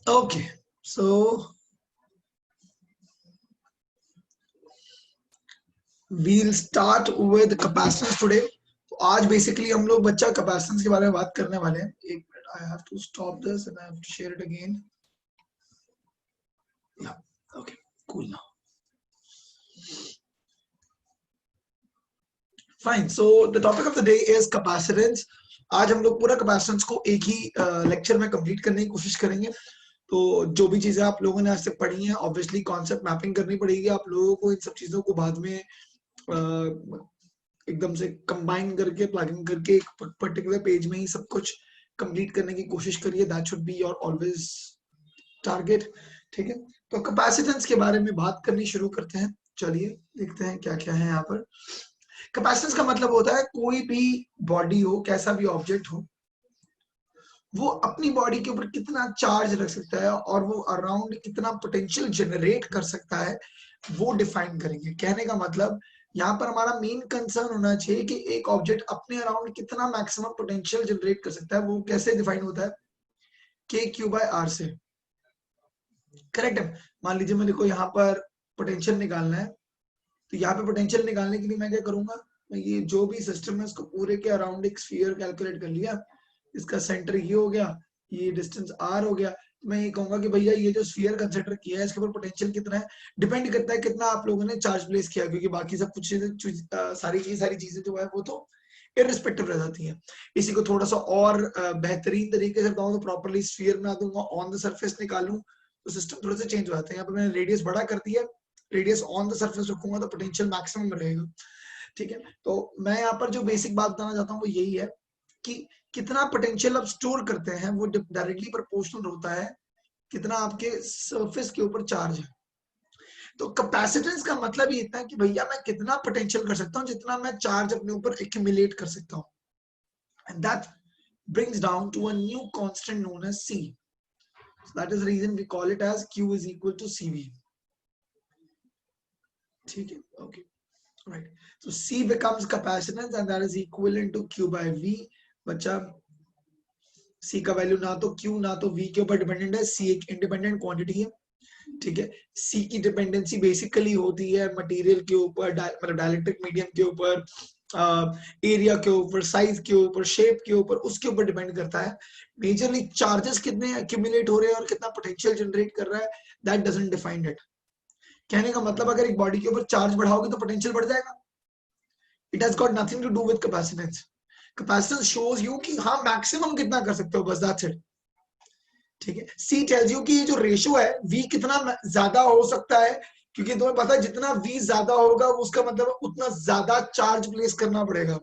Okay, so we'll start with capacitance today. तो आज basically हम लोग बच्चा कैपेसिटेंस के बारे में बात करने वाले हैं. एक minute, I have to stop this and I have to share it again. Yeah okay, cool now. Fine. So the topic of the day is capacitance. आज हम लोग पूरा कैपेसिटेंस को एक ही लेक्चर में कंप्लीट करने की कोशिश करेंगे. तो जो भी चीजें आप लोगों ने आज तक पढ़ी हैं, ऑब्वियसली कॉन्सेप्ट मैपिंग करनी पड़ेगी आप लोगों को. इन सब चीजों को बाद में एकदम से कंबाइन करके प्लगिंग करके एक पर्टिकुलर पेज में ही सब कुछ कंप्लीट करने की कोशिश करिए. That should be your always target. ठीक है, तो कैपेसिटेंस के बारे में बात करनी शुरू करते हैं. चलिए देखते हैं क्या क्या है यहाँ पर. कैपेसिटेंस का मतलब होता है कोई भी बॉडी हो, कैसा भी ऑब्जेक्ट हो, वो अपनी बॉडी के ऊपर कितना चार्ज रख सकता है और वो अराउंड कितना पोटेंशियल जनरेट कर सकता है, वो डिफाइन करेंगे. कहने का मतलब यहाँ पर हमारा मेन कंसर्न होना चाहिए कि एक ऑब्जेक्ट अपने अराउंड कितना मैक्सिमम पोटेंशियल जनरेट कर सकता है. वो कैसे डिफाइन होता है? के क्यू बाय आर से. करेक्ट है. मान लीजिए मेरे को यहाँ पर पोटेंशियल निकालना है, तो यहाँ पे पोटेंशियल निकालने के लिए मैं क्या करूंगा, मैं ये जो भी सिस्टम है उसको पूरे के अराउंड एक स्फीयर कैलकुलेट कर लिया. इसका सेंटर ये हो गया, ये डिस्टेंस आर हो गया. तो मैं ये कहूंगा कि भैया ये जो स्फीयर कंसिडर किया है इसके ऊपर पोटेंशियल कितना है. डिपेंड करता है कितना आप लोगों ने चार्ज प्लेस किया, क्योंकि बाकी सब कुछ सारी चीजें जो है वो तो इररिस्पेक्टिव रह जाती हैं. इसी को थोड़ा सा और बेहतरीन तरीके से बताऊं तो प्रॉपर्ली स्फीयर बना दूंगा, ऑन द सरफेस निकालूं तो सिस्टम थोड़ा सा चेंज हो जाता है. यहाँ पर मैंने रेडियस बड़ा कर दिया, रेडियस ऑन द सरफेस रखूंगा तो पोटेंशियल मैक्सिमम रहेगा. ठीक है, तो मैं यहाँ पर जो बेसिक बात बताना चाहता हूँ वो यही है कि कितना पोटेंशियल आप स्टोर करते हैं वो डायरेक्टली प्रोपोर्शनल होता है कितना आपके सरफेस के ऊपर चार्ज है. तो कैपेसिटेंस का मतलब ये इतना है कि भैया मैं कितना पोटेंशियल कर सकता हूँ जितना मैं चार्ज अपने ऊपर एक्यूमुलेट कर सकता हूँ. And that brings down to a new constant known as C. So that is the reason we call it as Q is equal to CV. ठीक है, okay. Right. So C becomes capacitance and that is equivalent to Q by V. बच्चा C का value ना तो Q ना तो V के ऊपर डिपेंडेंट है. C एक इंडिपेंडेंट क्वांटिटी है. ठीक है, C की डिपेंडेंसी बेसिकली होती है मटेरियल के ऊपर, मतलब डाइलेक्ट्रिक मीडियम के ऊपर, एरिया के ऊपर, साइज के ऊपर, शेप के ऊपर, उसके ऊपर डिपेंड करता है. मेजरली चार्जेस कितने एक्यूमुलेट हो रहे हैं और कितना पोटेंशियल जनरेट कर रहा है, दैट डजंट डिफाइन इट. कहने का मतलब अगर एक बॉडी के ऊपर चार्ज बढ़ाओगे तो पोटेंशियल बढ़ जाएगा. It has got nothing to do with capacitance. Capacitance shows you कि हाँ मैक्सिमम कितना कर सकते हो, बस दैट्स इट. ठीक है, सी टेल्स यू कि ये जो रेशियो है वी कितना ज्यादा हो सकता है, क्योंकि तुम्हें पता है जितना वी ज्यादा होगा उसका मतलब उतना ज्यादा चार्ज प्लेस करना पड़ेगा.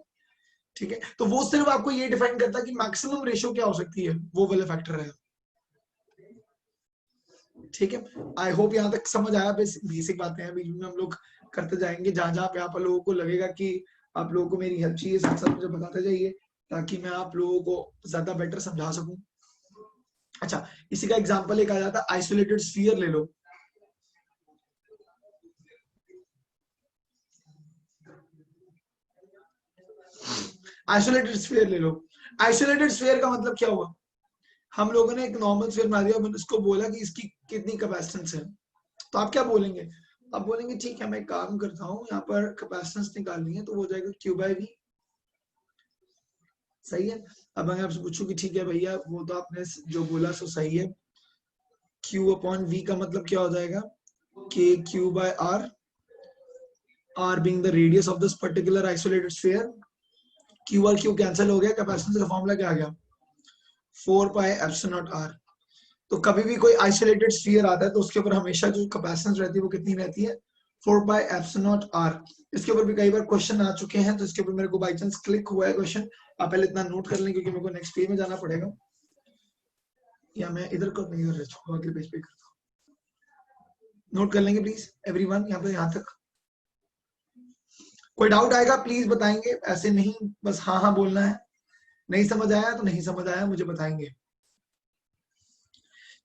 ठीक है, तो वो सिर्फ आपको ये डिफाइन करता है कि मैक्सिमम रेशियो क्या हो सकती है, वो वाला फैक्टर है. ठीक है, आई होप यहाँ तक समझ आया. बेसिक बातें हैं, बीच में हम लोग करते जाएंगे जहां जहां पे आप लोगों को लगेगा कि आप लोगों को मेरी हेल्प चाहिए, साथ साथ मुझे बताते जाइए ताकि मैं आप लोगों को ज्यादा बेटर समझा सकूं. अच्छा, इसी का एग्जांपल एक आ जाता है, आइसोलेटेड स्फीयर ले लो. आइसोलेटेड स्फीयर ले लो. आइसोलेटेड स्फीयर का मतलब क्या हुआ, हम लोगों ने एक नॉर्मल स्फीयर बना दिया, मैंने उसको बोला कि इसकी कितनी कैपेसिटेंस है. तो आप क्या बोलेंगे, आप बोलेंगे ठीक है मैं एक काम करता हूँ, यहाँ पर कैपेसिटेंस निकालनी है तो हो जाएगा Q by V. सही है. अब मैं आपसे पूछूं कि ठीक है भैया वो तो आपने जो बोला सो सही है, Q upon V का मतलब क्या हो जाएगा, K Q by R, R being the radius of this particular isolated sphere. Q और Q कैंसिल हो गया, कैपेसिटेंस का फॉर्मूला क्या आ गया, 4 pi epsilon naught R. तो कभी भी कोई आइसोलेटेड स्फीयर आता है तो उसके ऊपर हमेशा जो कैपेसिटेंस रहती है वो कितनी रहती है, 4 pi epsilon naught R. इसके ऊपर भी कई बार क्वेश्चन आ चुके हैं, तो इसके ऊपर मेरे को बाई चांस क्लिक हुआ है क्वेश्चन, आप पहले इतना नोट कर लें क्योंकि मेरे को नेक्स्ट पेज में जाना पड़ेगा. या मैं इधर को नहीं कर रहा, अगले पेज पे करता हूँ. नोट कर लेंगे प्लीज एवरीवन, यहाँ पे यहाँ तक. कोई डाउट आएगा प्लीज बताएंगे, ऐसे नहीं बस हाँ हाँ बोलना है. नहीं समझ आया तो नहीं समझ आया मुझे बताएंगे.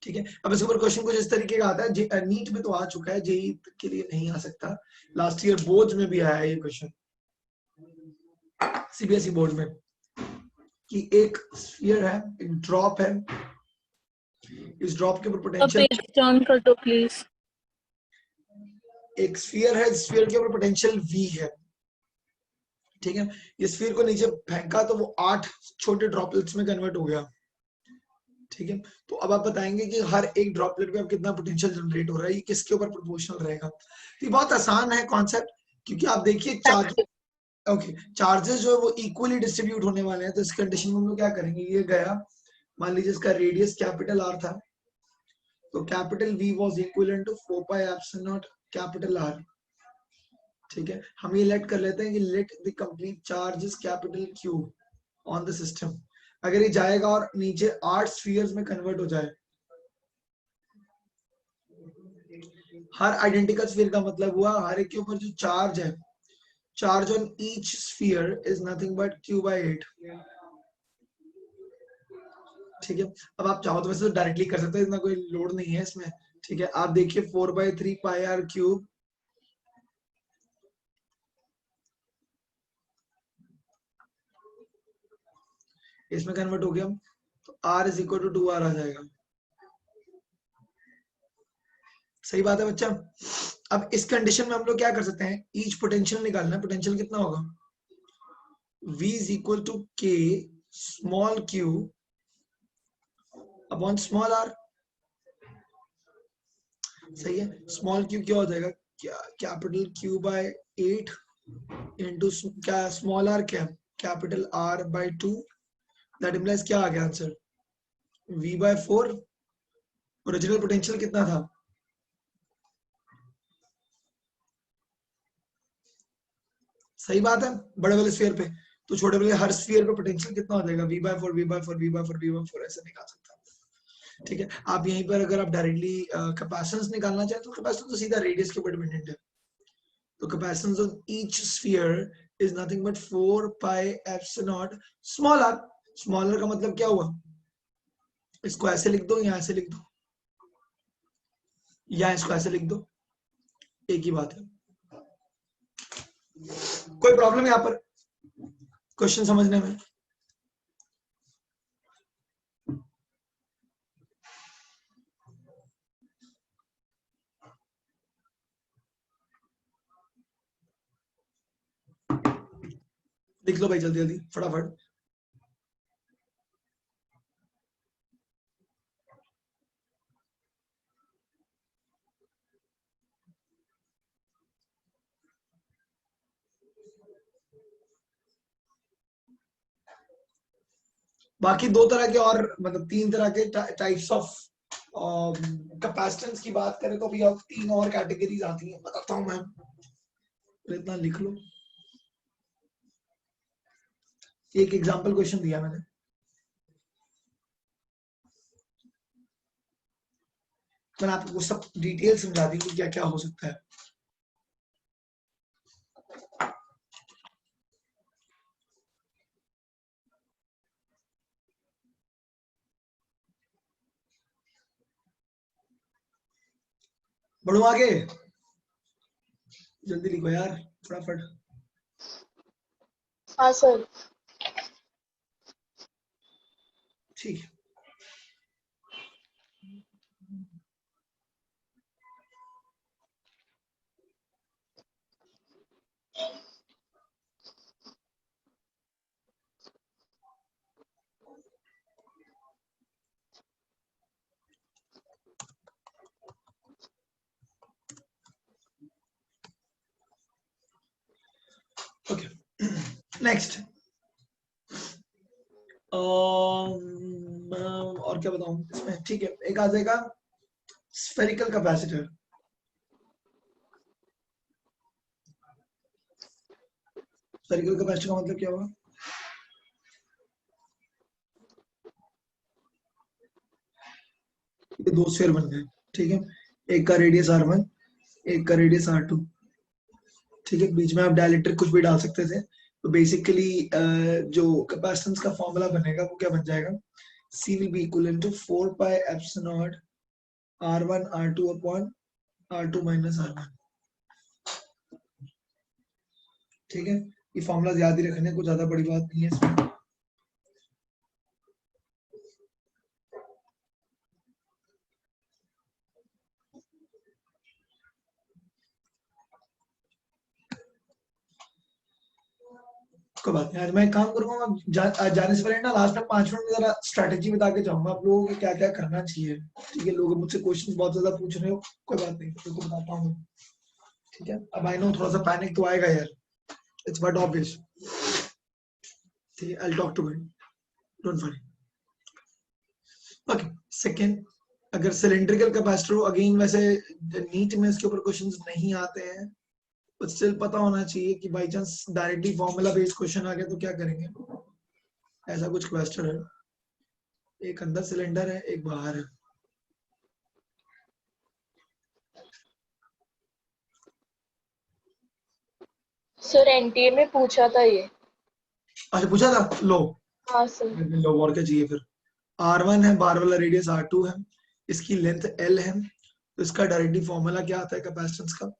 ठीक है, अब इसके ऊपर क्वेश्चन कुछ इस तरीके का आता है, नीट में तो आ चुका है, जेई के लिए नहीं आ सकता. लास्ट ईयर बोर्ड में भी आया ये क्वेश्चन, सीबीएसई बोर्ड में, कि एक स्फीयर है, एक ड्रॉप है, इस ड्रॉप के ऊपर अब पोटेंशियल, पेज टर्न कर दो प्लीज। एक स्फीयर है, स्फीयर के ऊपर पोटेंशियल V है, ठीक है। ये स्फीयर को नीचे फेंका तो वो 8 छोटे ड्रॉपलेट्स में कन्वर्ट हो गया, ठीक है। तो अब आप बताएंगे कि हर एक ड्रॉपलेट में अब कितना पोटेंशियल जनरेट हो रहा है, ये किसके ऊपर प्रोपोर्शनल रहेगा। तो ये बहुत आसान है कॉन्सेप्ट, क्योंकि आप देखिए चार्ज, ओके, चार्जेस जो है वो इक्वली डिस्ट्रीब्यूट होने वाले हैं। तो इस कंडीशन में हम लोग क्या करेंगे, ये गया, मान लीजिए इसका रेडियस कैपिटल R था, तो capital V was equivalent to 4 pi epsilon naught capital R, ठीक है। हम ये लेट कर लेते हैं कि let the complete charges capital Q on the system. अगर ये जाएगा और नीचे 8 स्फीयर्स में कन्वर्ट हो जाए, हर आइडेंटिकल स्फीयर का मतलब हुआ हर एक के ऊपर जो चार्ज है, charge on each sphere is nothing but Q by 8, ठीक है। अब आप चाहो तो वैसे तो डायरेक्टली कर सकते हैं, इतना कोई लोड नहीं है इसमें, ठीक है। आप देखिए 4/3 पाई R क्यूब, इसमें कन्वर्ट हो गया, तो R is equal to 2R आ जाएगा। सही बात है बच्चा। अब इस कंडीशन में हम लोग क्या कर सकते हैं, ईच पोटेंशियल निकालना है। पोटेंशियल कितना होगा, V is equal to K small q upon small r, सही है। स्मॉल q क्या हो जाएगा, कैपिटल Q by 8 इंटू क्या स्मॉल r, क्या capital R by 2, that implies क्या आ गया answer, V by 4। Original potential कितना था, सही बात है, बड़े वाले स्फीयर पे, तो छोटे वाले हर स्फीयर पे पोटेंशियल कितना हो जाएगा, V by 4 V by 4 V by 4 V by 4 ऐसे निकाल सकता है, ठीक है। आप यहीं पर अगर आप डायरेक्टली कैपेसिटेंस निकालना चाहें तो कैपेसिटेंस तो सीधा रेडियस के ऊपर डिपेंडेंट है। तो capacitance of each sphere is nothing but 4 pi epsilon not small r। Small r का मतलब क्या हुआ, इसको ऐसे लिख दो या ऐसे लिख दो या इसको ऐसे लिख दो, एक ही बात है। कोई प्रॉब्लम है यहाँ पर क्वेश्चन समझने में, लिख लो भाई जल्दी जल्दी फटाफट। बाकी दो तरह के और मतलब 3 तरह के टाइप्स ऑफ कैपेसिटेंस की बात करें तो भैया 3 और कैटेगरीज आती हैं, बताता हूं मैं, इतना लिख लो। एक एग्जांपल क्वेश्चन दिया मैंने, मैंने आपको सब डिटेल समझा दी कि क्या क्या हो सकता है। बढ़ो आगे, जल्दी लिखो यार फटाफट। हाँ सर। ठीक है, ओके नेक्स्ट। और क्या बताऊं इसमें, ठीक है। एक आ जाएगा स्फेरिकल कैपेसिटर। स्फेरिकल कैपेसिटर का मतलब क्या हुआ, ये दो स्फीयर बन गए, ठीक है। एक का रेडियस R1, एक का रेडियस R2, ठीक है। बीच में आप डायइलेक्ट्रिक कुछ भी डाल सकते थे। तो बेसिकली जो कैपेसिटेंस का फॉर्मूला बनेगा वो क्या बन जाएगा, C will be equivalent to 4 pi epsilon naught R1 R2 upon R2 minus R1, ठीक है। ये फॉर्मूला याद ही रखने, कुछ ज्यादा बड़ी बात नहीं है इसमें। कोई बात नहीं, आज मैं एक काम करूंगा, आज जाने से पहले ना लास्ट में 5 मिनट में जरा स्ट्रेटेजी बता के जाऊंगा आप लोगों को क्या क्या करना चाहिए। ठीक है, लोग मुझसे क्वेश्चंस बहुत ज्यादा पूछ रहे हो, कोई बात नहीं, तो बताता हूँ। ठीक है, अब आई नो थोड़ा सा पैनिक तो आएगा यार, इट्स बट ऑब्वियस। ठीक है, I will talk to it, don't worry. Okay, second, अगर सिलिंड्रिकल कैपेसिटर हो, अगेन वैसे नीट में इसके ऊपर क्वेश्चंस नहीं आते हैं, बट स्टिल पता होना चाहिए कि by chance directly formula based question आ गया तो क्या करेंगे। ऐसा कुछ क्वेश्चन है, एक अंदर सिलेंडर है, एक बाहर है। सर एनटीए में पूछा था ये। अच्छा, पूछा था, लो हाँ सर। लो, और क्या चाहिए फिर। R1 है, बार वाला रेडियस R2 है, इसकी लेंथ L है, तो इसका डायरेक्टली फॉर्मूला क्या आता है कैपेसिटेंस का।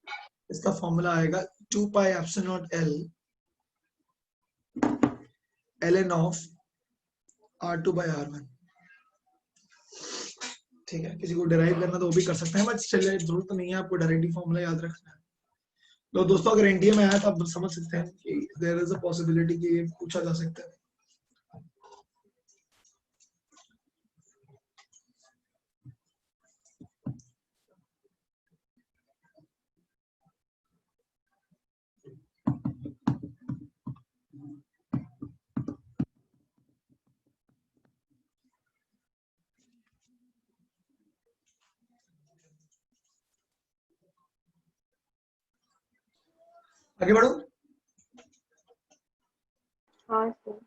इसका फॉर्मूला आएगा 2 पाई epsilon not L ln of R2 by R1। ठीक है, किसी को डिराइव करना तो वो भी कर सकते हैं, बट चलिए जरूरत नहीं है आपको डायरेक्टली फॉर्मूला याद रखना है। तो दोस्तों अगर एनडीए में आया तो आप समझ सकते हैं कि देयर इज अ पॉसिबिलिटी कि ये पूछा जा सकता है। आगे बढ़ो। हाँ sir.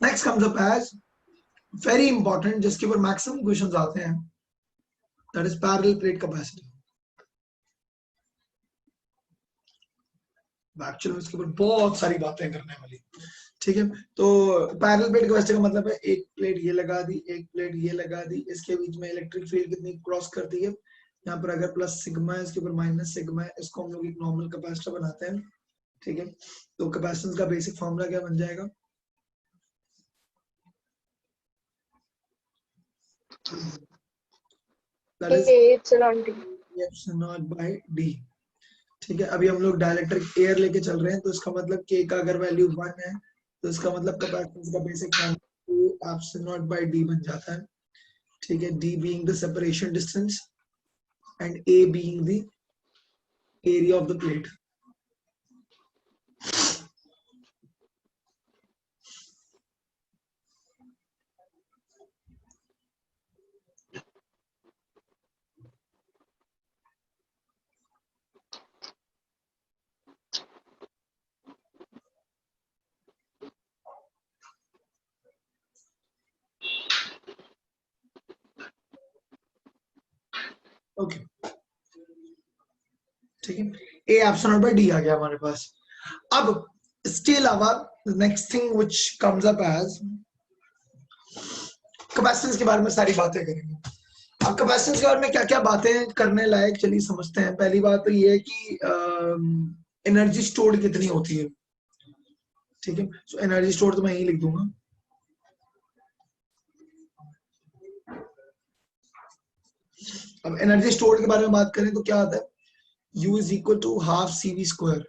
Next comes up as very important, जिसके ऊपर मैक्सिमम क्वेश्चंस आते हैं, that is parallel plate capacity. Actually इसके ऊपर बहुत सारी बातें करने वाली। ठीक है, तो पैरेलल प्लेट कैपेसिटी का मतलब है एक प्लेट ये लगा दी, एक प्लेट ये लगा दी, इसके बीच में इलेक्ट्रिक फील्ड कितनी क्रॉस करती है, यहाँ पर अगर प्लस सिग्मा है, इसके ऊपर माइनस सिग्मा है, इसको हम लोग एक नॉर्मल कैपेसिटर बनाते हैं। ठीक है, तो कैपेसिटेंस का बेसिक फॉर्मूला क्या बन जाएगा, that is epsilon T. Epsilon not by D. ठीक है, अभी हम लोग डाइलेक्ट्रिक एयर लेके चल रहे हैं, तो इसका मतलब के का अगर वैल्यू 1 है, तो इसका मतलब कैपेसिटेंस का basic formula epsilon not by D बन जाता है। ठीक है, D being the separation distance and A being the area of the plate. Okay, ठीक है, A epsilon not by D आ गया हमारे पास। अब इसके अलावा next thing which comes up as capacitance के बारे में सारी बातें करेंगे। अब कैपेसिटेंस के बारे में क्या क्या बातें करने लायक, चलिए समझते हैं। पहली बात तो ये है कि एनर्जी स्टोर्ड कितनी होती है। ठीक है, सो एनर्जी स्टोर तो मैं यही लिख दूंगा। अब एनर्जी स्टोर के बारे में बात करें तो क्या आता है, U is equal to half CV square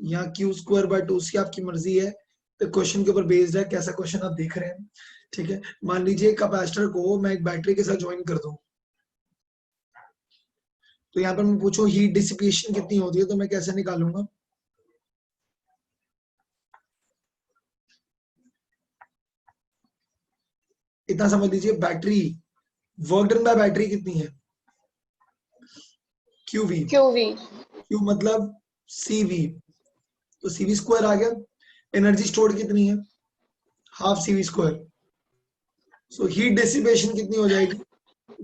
या Q स्क्वायर बाय 2C, आपकी मर्जी है, तो क्वेश्चन के ऊपर बेस्ड है कैसा क्वेश्चन आप देख रहे हैं। ठीक है, मान लीजिए कैपेसिटर को मैं एक बैटरी के साथ ज्वाइन कर दूं, तो यहाँ पर मैं पूछूं हीट डिसिपेशन कितनी होती है, तो मैं कैसे निकालूंगा। इतना समझ लीजिए, battery work done by battery कितनी है, QV। क्यूवी। Q मतलब CV, तो CV स्क्वायर आ गया। एनर्जी स्टोर्ड कितनी है, half CV square. So heat dissipation कितनी हो जाएगी,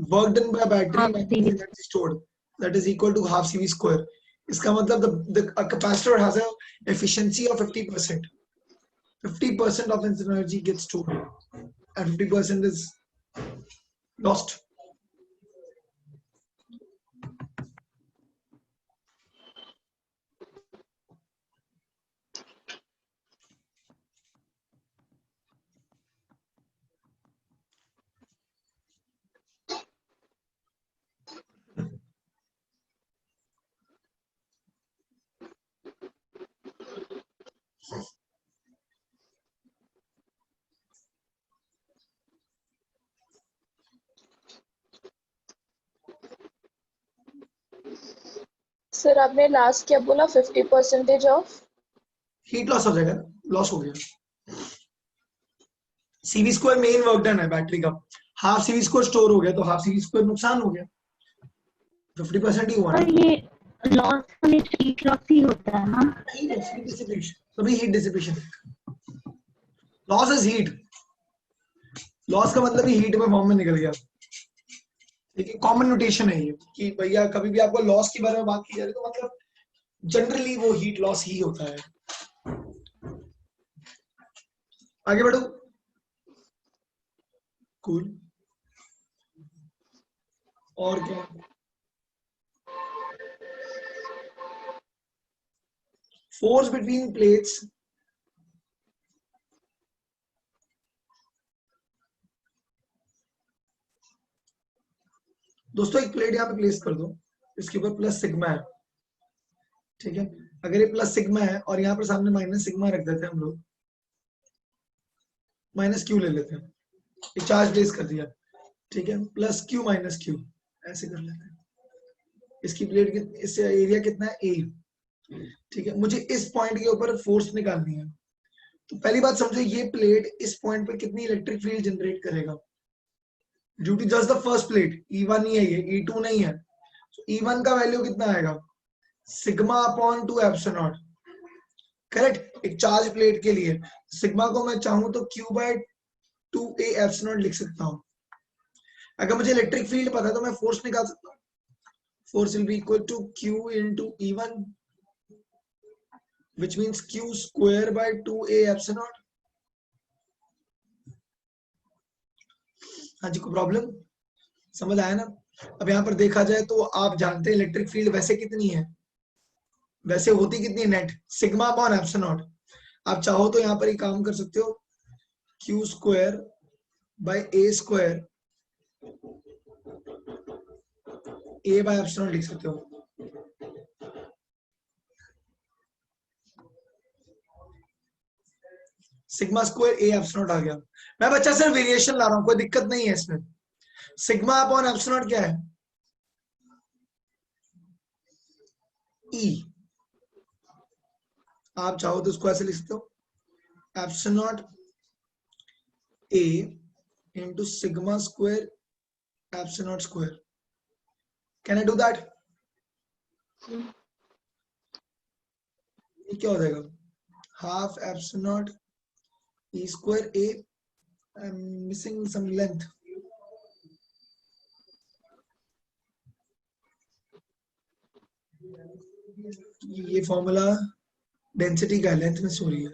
work done by battery half minus CV. Energy stored, that is equal to half CV square. इसका मतलब the capacitor has a efficiency of 50%. 50% of its energy gets stored and 50% is lost. Sir आपने last क्या बोला, 50% of heat loss हो जाएगा, loss हो गया। CV square main work done है बैटरी का, हाफ सीवी स्क्वायर स्टोर हो गया तो हाफ सीवी स्क्वायर नुकसान हो गया, 50% ही हुआ ना। पर ये लॉस हमेशा हीट लॉस ही होता है ना? नहीं, हीट डिसिपेशन, सभी heat dissipation. Loss is heat, loss का मतलब ही हीट में फॉर्म में निकल गया। ठीक है, कॉमन नोटेशन है ये कि भैया कभी भी आपको लॉस के बारे में बात की जा रही है तो मतलब जनरली वो हीट लॉस ही होता है। आगे बढ़ो। कूल। और क्या? फोर्स बिटवीन प्लेट्स, दोस्तों एक प्लेट यहाँ पे प्लेस कर दो, इसके ऊपर प्लस सिग्मा है, ठीक है। अगर ये प्लस सिग्मा है और यहाँ पर सामने माइनस सिग्मा रख देते हैं हम लोग, माइनस क्यू ले लेते हैं, एक चार्ज प्लेस कर दिया, ठीक है, प्लस क्यू माइनस क्यू ऐसे कर लेते हैं। इसकी प्लेट इससे एरिया कितना है, ए, ठीक है। मुझे इस पॉइंट के ऊपर फोर्स निकालनी है, तो पहली बात समझो ये प्लेट इस पॉइंट पे कितनी इलेक्ट्रिक फील्ड जनरेट करेगा, due to just the first plate, E1 ही है ये, E2 नहीं है। तो E1 का वैल्यू कितना आएगा, sigma upon 2 epsilon not, correct. एक चार्ज प्लेट के लिए सिग्मा को मैं चाहूं तो Q bye 2A epsilon naught लिख सकता हूं। अगर मुझे इलेक्ट्रिक फील्ड पता है तो मैं फोर्स निकाल सकता हूं, force will be equal to Q into E1, which means Q square by 2A epsilon naught। हाँ जी, कोई प्रॉब्लम, समझ आया ना। अब यहाँ पर देखा जाए तो आप जानते हैं इलेक्ट्रिक फील्ड वैसे कितनी है, वैसे होती कितनी है net, sigma upon epsilon not. आप चाहो तो यहाँ पर ही काम कर सकते हो, Q square by A square, A by epsilon naught लिख सकते हो। Sigma square A epsilon naught आ गया। मैं बच्चा सिर्फ वेरिएशन ला रहा हूं, कोई दिक्कत नहीं है इसमें। सिग्मा अपॉन एप्सिलॉन नॉट क्या है, ई। आप चाहो तो इसको ऐसे लिख सकते हो, epsilon naught A into sigma square epsilon naught square. Can I do that? ये क्या हो जाएगा, half epsilon naught E square A, I am missing some length, ये फॉर्मूला डेंसिटी का लेंथ में सॉरी है,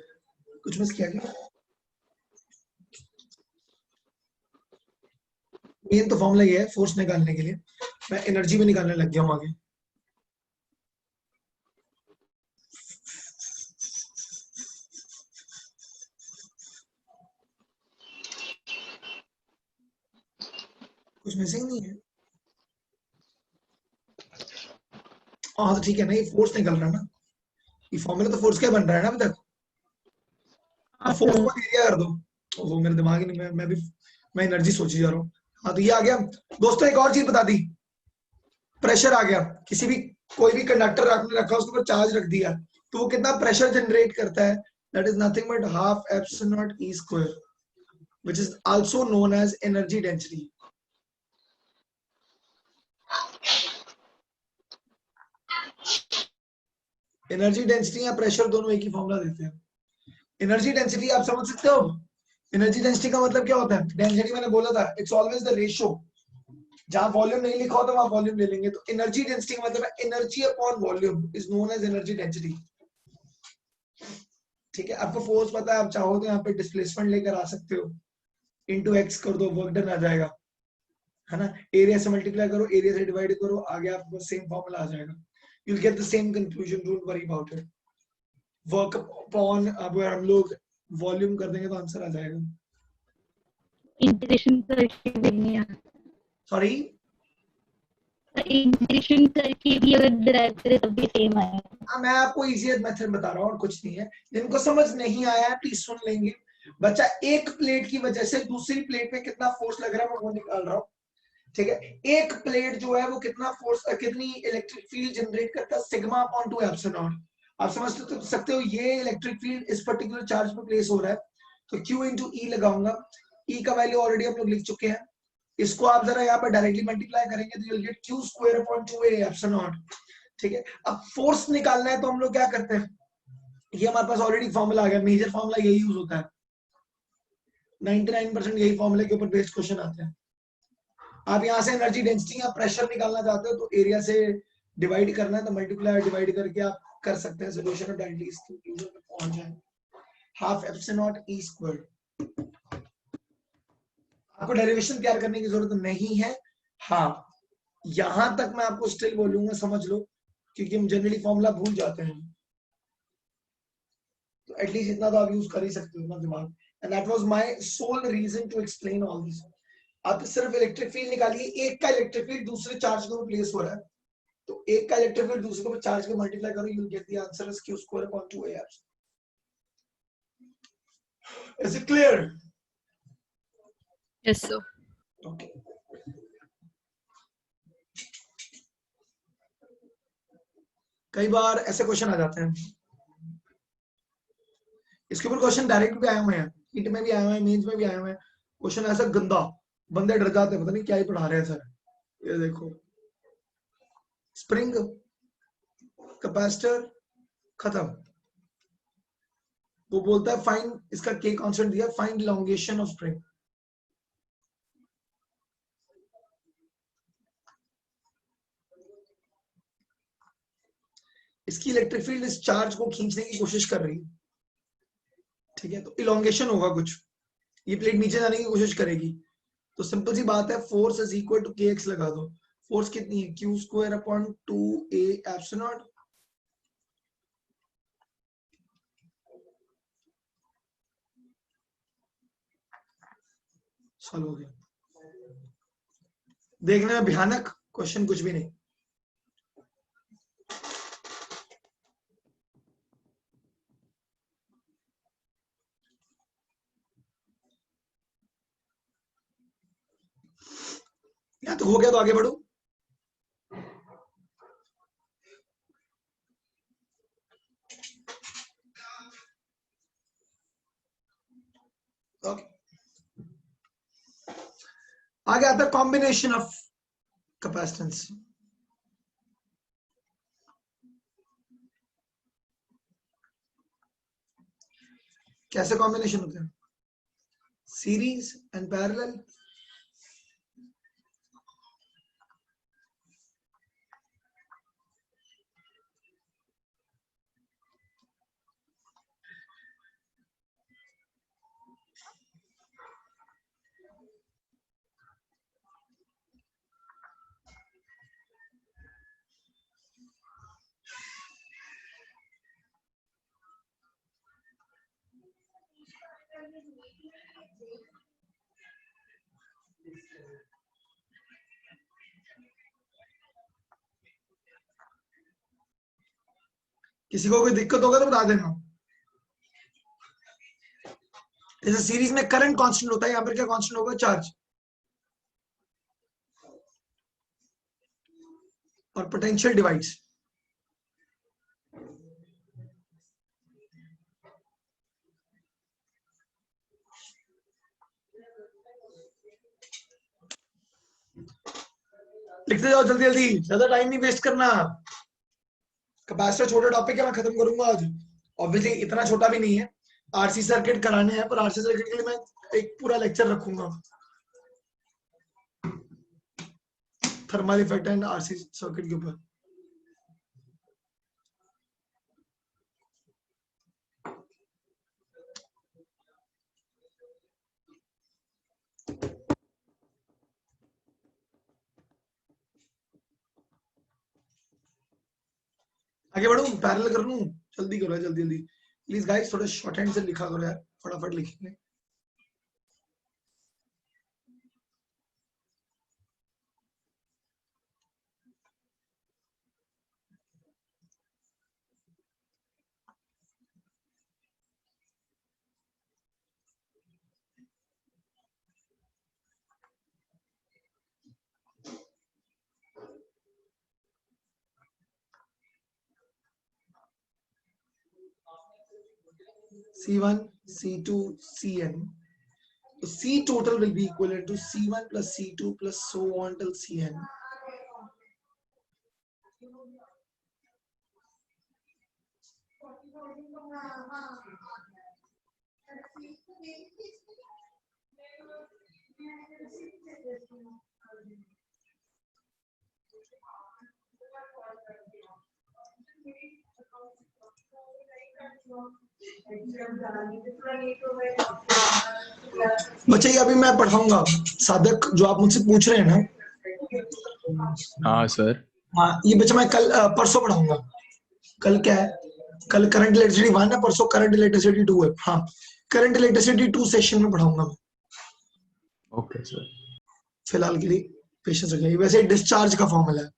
कुछ मिस किया गया। मेन तो फॉर्मूला ये है फोर्स निकालने के लिए, मैं एनर्जी में निकालने लग गया हूं आगे। कुछ मिसिंग नहीं है? हाँ तो ठीक है ना, ये फोर्स निकल रहा है ना, ये फॉर्मूला तो फोर्स का बन रहा है ना अभी तक। अब फोर्स को एरिया कर दो, वो मेरे दिमाग ही नहीं, मैं एनर्जी सोची जा रहा हूँ। हाँ तो ये आ गया दोस्तों। एक और चीज बता दी, प्रेशर आ गया, किसी भी कोई भी कंडक्टर आपने रखा उसके ऊपर चार्ज रख दिया तो वो कितना प्रेशर जनरेट करता है, that is nothing but half epsilon naught E square, which is also known as energy density. Energy density या प्रेशर दोनों एक ही फॉर्मूला देते हैं। एनर्जी डेंसिटी आप समझ सकते हो, एनर्जी डेंसिटी का मतलब क्या होता है, डेंसिटी मैंने बोला था इट्स ऑलवेज द रेशियो, जहां वॉल्यूम नहीं लिखा हो तो वहां वॉल्यूम ले लेंगे। तो एनर्जी डेंसिटी का मतलब है energy upon volume is known as energy density. ठीक है, आपको फोर्स पता है, आप चाहो तो यहाँ पे डिस्प्लेसमेंट लेकर आ सकते हो, इनटू एक्स कर दो, वर्क डन आ जाएगा, है ना। एरिया से मल्टीप्लाई करो, एरिया से डिवाइड करो, आगे आपको सेम फॉर्मूला आ जाएगा, you'll get the same conclusion, don't worry about it। Work upon, अब हम लोग वॉल्यूम कर देंगे तो आंसर आ जाएगा। इंटीग्रेशन करके देंगे। सॉरी, इंटीग्रेशन करके भी अगर डिराइव करे तब भी सेम आएगा। मैं आपको इजी मेथड बता रहा हूँ और कुछ नहीं है। जिनको समझ नहीं आया है प्लीज सुन लेंगे। बच्चा एक प्लेट की वजह से दूसरी प्लेट में कितना फोर्स लग रहा है मैं वो निकाल रहा हूँ, ठीक है। एक प्लेट जो है वो कितना फोर्स, कितनी इलेक्ट्रिक फील्ड जनरेट करता है, सिग्मा अपॉन 2 एप्सिलॉन। आप समझ सकते हो ये इलेक्ट्रिक फील्ड इस पर्टिकुलर चार्ज पे प्लेस हो रहा है, तो Q इंटू ई लगाऊंगा। ई का वैल्यू ऑलरेडी हम लोग लिख चुके हैं। इसको आप जरा यहाँ पर डायरेक्टली मल्टीप्लाई करेंगे तो you'll get Q square upon 2a epsilon, ठीक है। अब फोर्स निकालना है तो हम लोग क्या करते हैं, ये हमारे पास ऑलरेडी फॉर्मूला आ गया, मेजर फॉर्मूला यही यूज होता है, 99% यही फॉर्मूले के ऊपर बेस्ड क्वेश्चन आते हैं। आप यहाँ से एनर्जी डेंसिटी या प्रेशर निकालना चाहते हो तो एरिया से डिवाइड करना है, तो मल्टीप्लाई डिवाइड करके आप कर सकते हैं सोल्यूशन और डायरेक्टली इस कंक्लूजन पे पहुंच जाए। Half epsilon naught E square. आपको डेरिवेशन तैयार करने की जरूरत नहीं है। हाँ, यहां तक मैं आपको स्टिल बोलूंगा समझ लो, क्योंकि हम जनरली फॉर्मूला भूल जाते हैं, तो एटलीस्ट इतना तो आप यूज कर ही सकते हो ना दिमाग। And that was my sole reason to explain all this. आप सिर्फ इलेक्ट्रिक फील्ड निकालिए, एक का इलेक्ट्रिक फील्ड दूसरे चार्ज के ऊपर प्लेस हो रहा है, तो एक का इलेक्ट्रिक फील्ड दूसरे के ऊपर चार्ज के मल्टीप्लाई करो, you will get the answer is Q square upon 2a। Is it clear? Yes, sir. Okay. कई बार ऐसे क्वेश्चन आ जाते हैं, इसके ऊपर क्वेश्चन डायरेक्ट भी आए हुए हैं, ईट में भी आए हुए हैं, मेंस में भी आए हुए हैं। क्वेश्चन ऐसा गंदा, बंदे डर जाते हैं, पता नहीं क्या ही पढ़ा रहे हैं सर। ये देखो, स्प्रिंग कैपेसिटर खत्म, वो बोलता है फाइंड, इसका के कांस्टेंट दिया, फाइंड इलोंगेशन ऑफ स्प्रिंग। इसकी इलेक्ट्रिक फील्ड इस चार्ज को खींचने की कोशिश कर रही है, ठीक है, तो इलोंगेशन होगा कुछ, ये प्लेट नीचे जाने की कोशिश करेगी, तो सिंपल सी बात है force is equal to kx लगा दो। फोर्स कितनी है, Q square upon 2a epsilon. Solve हो गया। देखने में भयानक क्वेश्चन कुछ भी नहीं। या तो हो गया तो आगे बढ़ो। ओके, आगे आता है कॉम्बिनेशन ऑफ कैपेसिटेंस। कैसे कॉम्बिनेशन होते हैं, सीरीज एंड पैरेलल। किसी को कोई दिक्कत होगा तो बता देना। जैसे सीरीज में करंट कांस्टेंट होता है, यहाँ पर क्या कांस्टेंट होगा, चार्ज, और पोटेंशियल डिवाइड्स। लिखते जाओ जल्दी जल्दी, ज्यादा टाइम नहीं वेस्ट करना। कैपेसिटर छोटा टॉपिक है, मैं खत्म करूंगा आज। ऑब्वियसली इतना छोटा भी नहीं है, आरसी सर्किट कराने हैं, पर आरसी सर्किट के लिए मैं एक पूरा लेक्चर रखूंगा, thermal effect and RC circuit के ऊपर। आगे बढ़ू, पैरेलल कर लूं, जल्दी करो जल्दी जल्दी प्लीज गाइस, थोड़ा शॉर्ट हैंड से लिखा करो यार, फटाफट लिखेंगे। C1, C2, Cn. So C total will be equivalent to C1 plus C2 plus so on till Cn. बच्चे अभी मैं पढ़ाऊंगा साधक जो आप मुझसे पूछ रहे हैं ना। हाँ सर। हाँ ये बच्चा मैं कल परसों पढ़ाऊंगा। कल क्या है, कल करंट इलेक्ट्रिसिटी 1 है, परसों करंट इलेक्ट्रिसिटी 2 है। हाँ करंट इलेक्ट्रिसिटी 2 सेशन में पढ़ाऊंगा मैं। Okay sir. फिलहाल के लिए पेशेंस रखिए। वैसे डिस्चार्ज का फॉर्मूला है,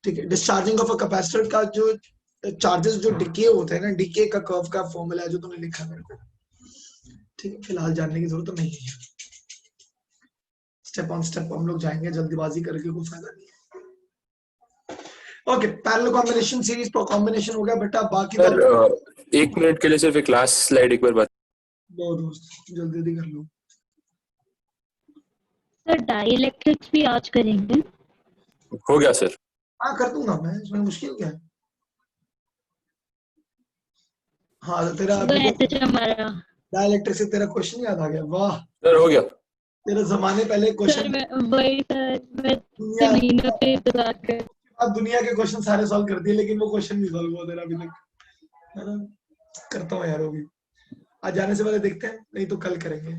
ठीक है। डिस्चार्जिंग ऑफ अ कैपेसिटर का जो चार्जेस जो डिके होते हैं ना, डिके का कर्व का फॉर्मूला है जो तुमने लिखा मेरे को, ठीक है। फिलहाल जानने की जरूरत नहीं है, स्टेप ऑन स्टेप हम लोग जाएंगे, जल्दीबाजी करके कोई फायदा नहीं है। Okay parallel combination series combination हो गया बेटा। बाकी सर 1 मिनट के लिए सिर्फ एक लास्ट स्लाइड एक बार बता दो दोस्त, जल्दी जल्दी कर लो। सर डाइलेक्ट्रिक्स भी आज करेंगे। हो गया सर। हाँ कर दूंगा मैं, इसमें मुश्किल क्या है। हाँ तो तेरा वो ऐसे हमारा डाइलेक्ट्रिक से तेरा क्वेश्चन याद आ गया, वाह। सर हो गया। तेरे जमाने पहले सर क्वेश्चन मैं वही सर मैं दुनिया महीनों से इंतजार कर। अब दुनिया के क्वेश्चन सारे सॉल्व कर दिए, लेकिन वो क्वेश्चन नहीं सॉल्व हुआ तेरा अभी तक, है ना। करता हूँ यार वो भी। आज जाने से पहले देखते हैं, नहीं तो कल करेंगे।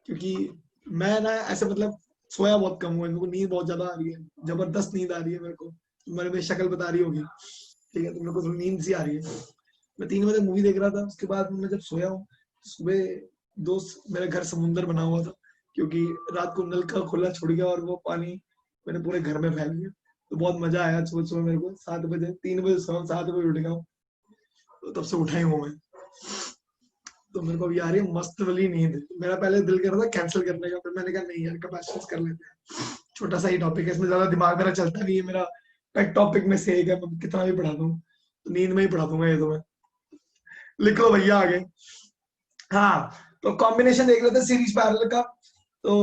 क्योंकि मैं ना ऐसे मतलब सोया बहुत कम हुआ है, मेरे को नींद बहुत ज्यादा आ रही है, जबरदस्त नींद आ रही है मेरे को। मेरे में शक्ल बता रही होगी, ठीक है। तो मेरे को थोड़ी नींद सी आ रही है। मैं 3 बजे मूवी देख रहा था, उसके बाद मैं जब सोया हूँ सुबह, दोस्त मेरे घर समुंदर बना हुआ था, क्योंकि रात को नल का खुला छोड़ गया और वो पानी मेरे पूरे घर में फैल गया। तो बहुत मजा आया सुबह सुबह मेरे को। 7 बजे, 3 बजे सोया, 7 बजे उठ गया हूँ, तो तब से उठा ही हूँ मैं। तो मेरे को अभी आ रही है मस्त वाली नींद। मेरा पहले दिल कर रहा था कैंसिल करने का, फिर मैंने कहा नहीं यार कैपेसिटेंस कर लेते हैं, छोटा सा ही टॉपिक है, इसमें ज्यादा दिमाग मेरा चलता नहीं है। मेरा पेट टॉपिक में से एक है, मैं कितना भी पढ़ा दूं, तो नींद में ही पढ़ा दूंगा ये तो मैं। लिख लो भैया आगे। हाँ तो कॉम्बिनेशन देख लेते हैं सीरीज पैरेलल का। तो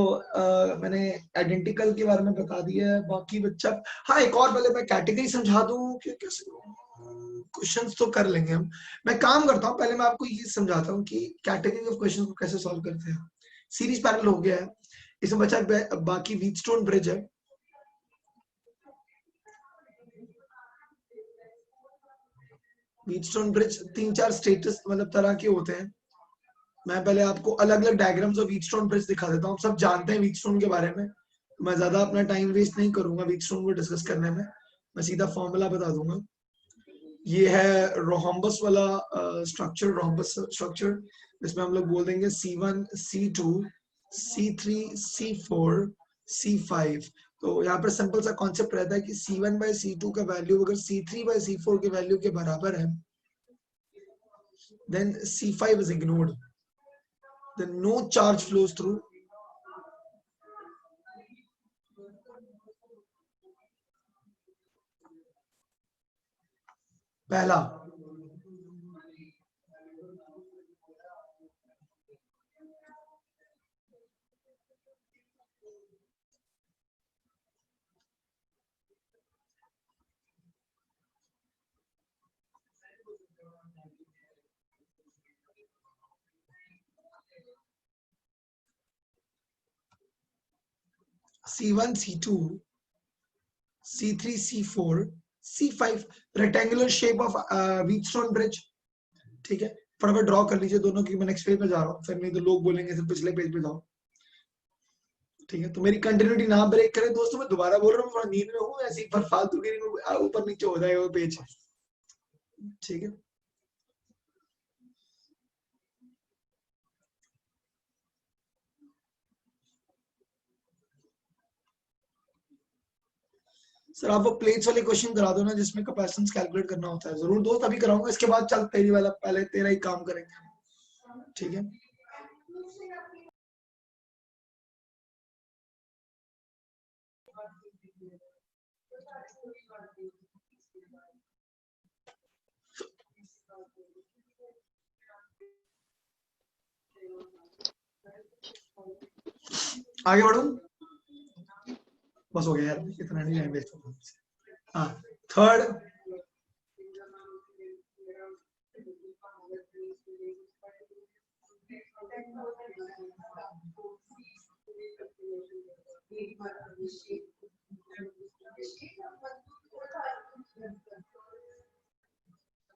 मैंने आइडेंटिकल के बारे में बता दिया है, बाकी बच्चा। हाँ एक और पहले मैं कैटेगरी समझा दूं कि कैसे क्वेश्चंस तो कर लेंगे हम। मैं काम करता हूँ, पहले मैं आपको ये समझाता हूँ कि कैटेगरी ऑफ क्वेश्चंस को कैसे सॉल्व करते हैं। सीरीज पैरेलल हो गया है, इसमें बचा बाकी व्हीटस्टोन ब्रिज है। व्हीटस्टोन ब्रिज 3-4 स्टेटस मतलब तरह के होते हैं। मैं पहले आपको अलग अलग डायग्राम्स ऑफ व्हीटस्टोन ब्रिज दिखा देता हूँ। सब जानते हैं व्हीटस्टोन के बारे में, मैं ज्यादा अपना टाइम वेस्ट नहीं करूंगा व्हीटस्टोन को डिस्कस करने में। मैं सीधा फॉर्मूला बता दूंगा। ये है रोहम्बस वाला स्ट्रक्चर, रोहम्बस स्ट्रक्चर, जिसमें हम लोग बोल देंगे C1, C2, C3, C4, C5। तो यहाँ पर सिंपल सा कॉन्सेप्ट रहता है कि C1 by C2 का वैल्यू अगर C3 by C4 के वैल्यू के बराबर है, then C5 is ignored, then no charge flows through. पहला C1, C2, C3, C4, C5 rectangular shape of Wheatstone bridge, ठीक है। फटाफट ड्रॉ कर लीजिए दोनों की, मैं नेक्स्ट पेज पे जा रहा हूँ, फिर नहीं तो लोग बोलेंगे सिर्फ पिछले पेज पे जाओ, ठीक है। तो मेरी कंटिन्यूटी ना ब्रेक करे दोस्तों, मैं दोबारा बोल रहा हूँ, थोड़ा नींद में हूँ, ऐसे ही फालतू की ऊपर नीचे हो जाएगा वो पेज, ठीक है। सर आप वो प्लेट्स वाले क्वेश्चन करा दो ना, जिसमें कैपेसिटेंस कैलकुलेट करना होता है। जरूर दोस्त, अभी कराऊंगा, इसके बाद चल तेरी वाला, पहले तेरा ही काम करेंगे, ठीक है। आगे बढ़ो, बस हो गया यार, इतना नहीं टाइम वेस्ट होगा। हाँ, third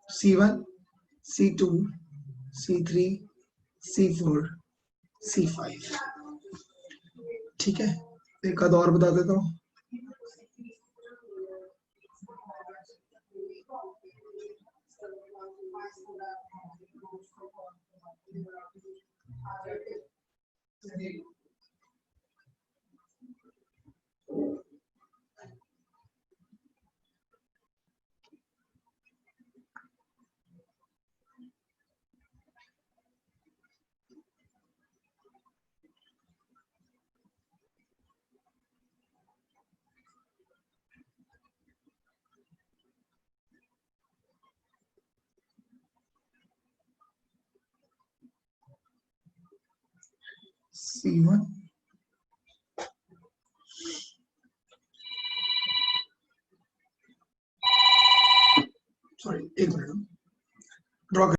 C1, C2, C3, C4, C5। ठीक है, एक आध और बता देता हूँ। C1, सॉरी एक मिनट ड्रॉ कर।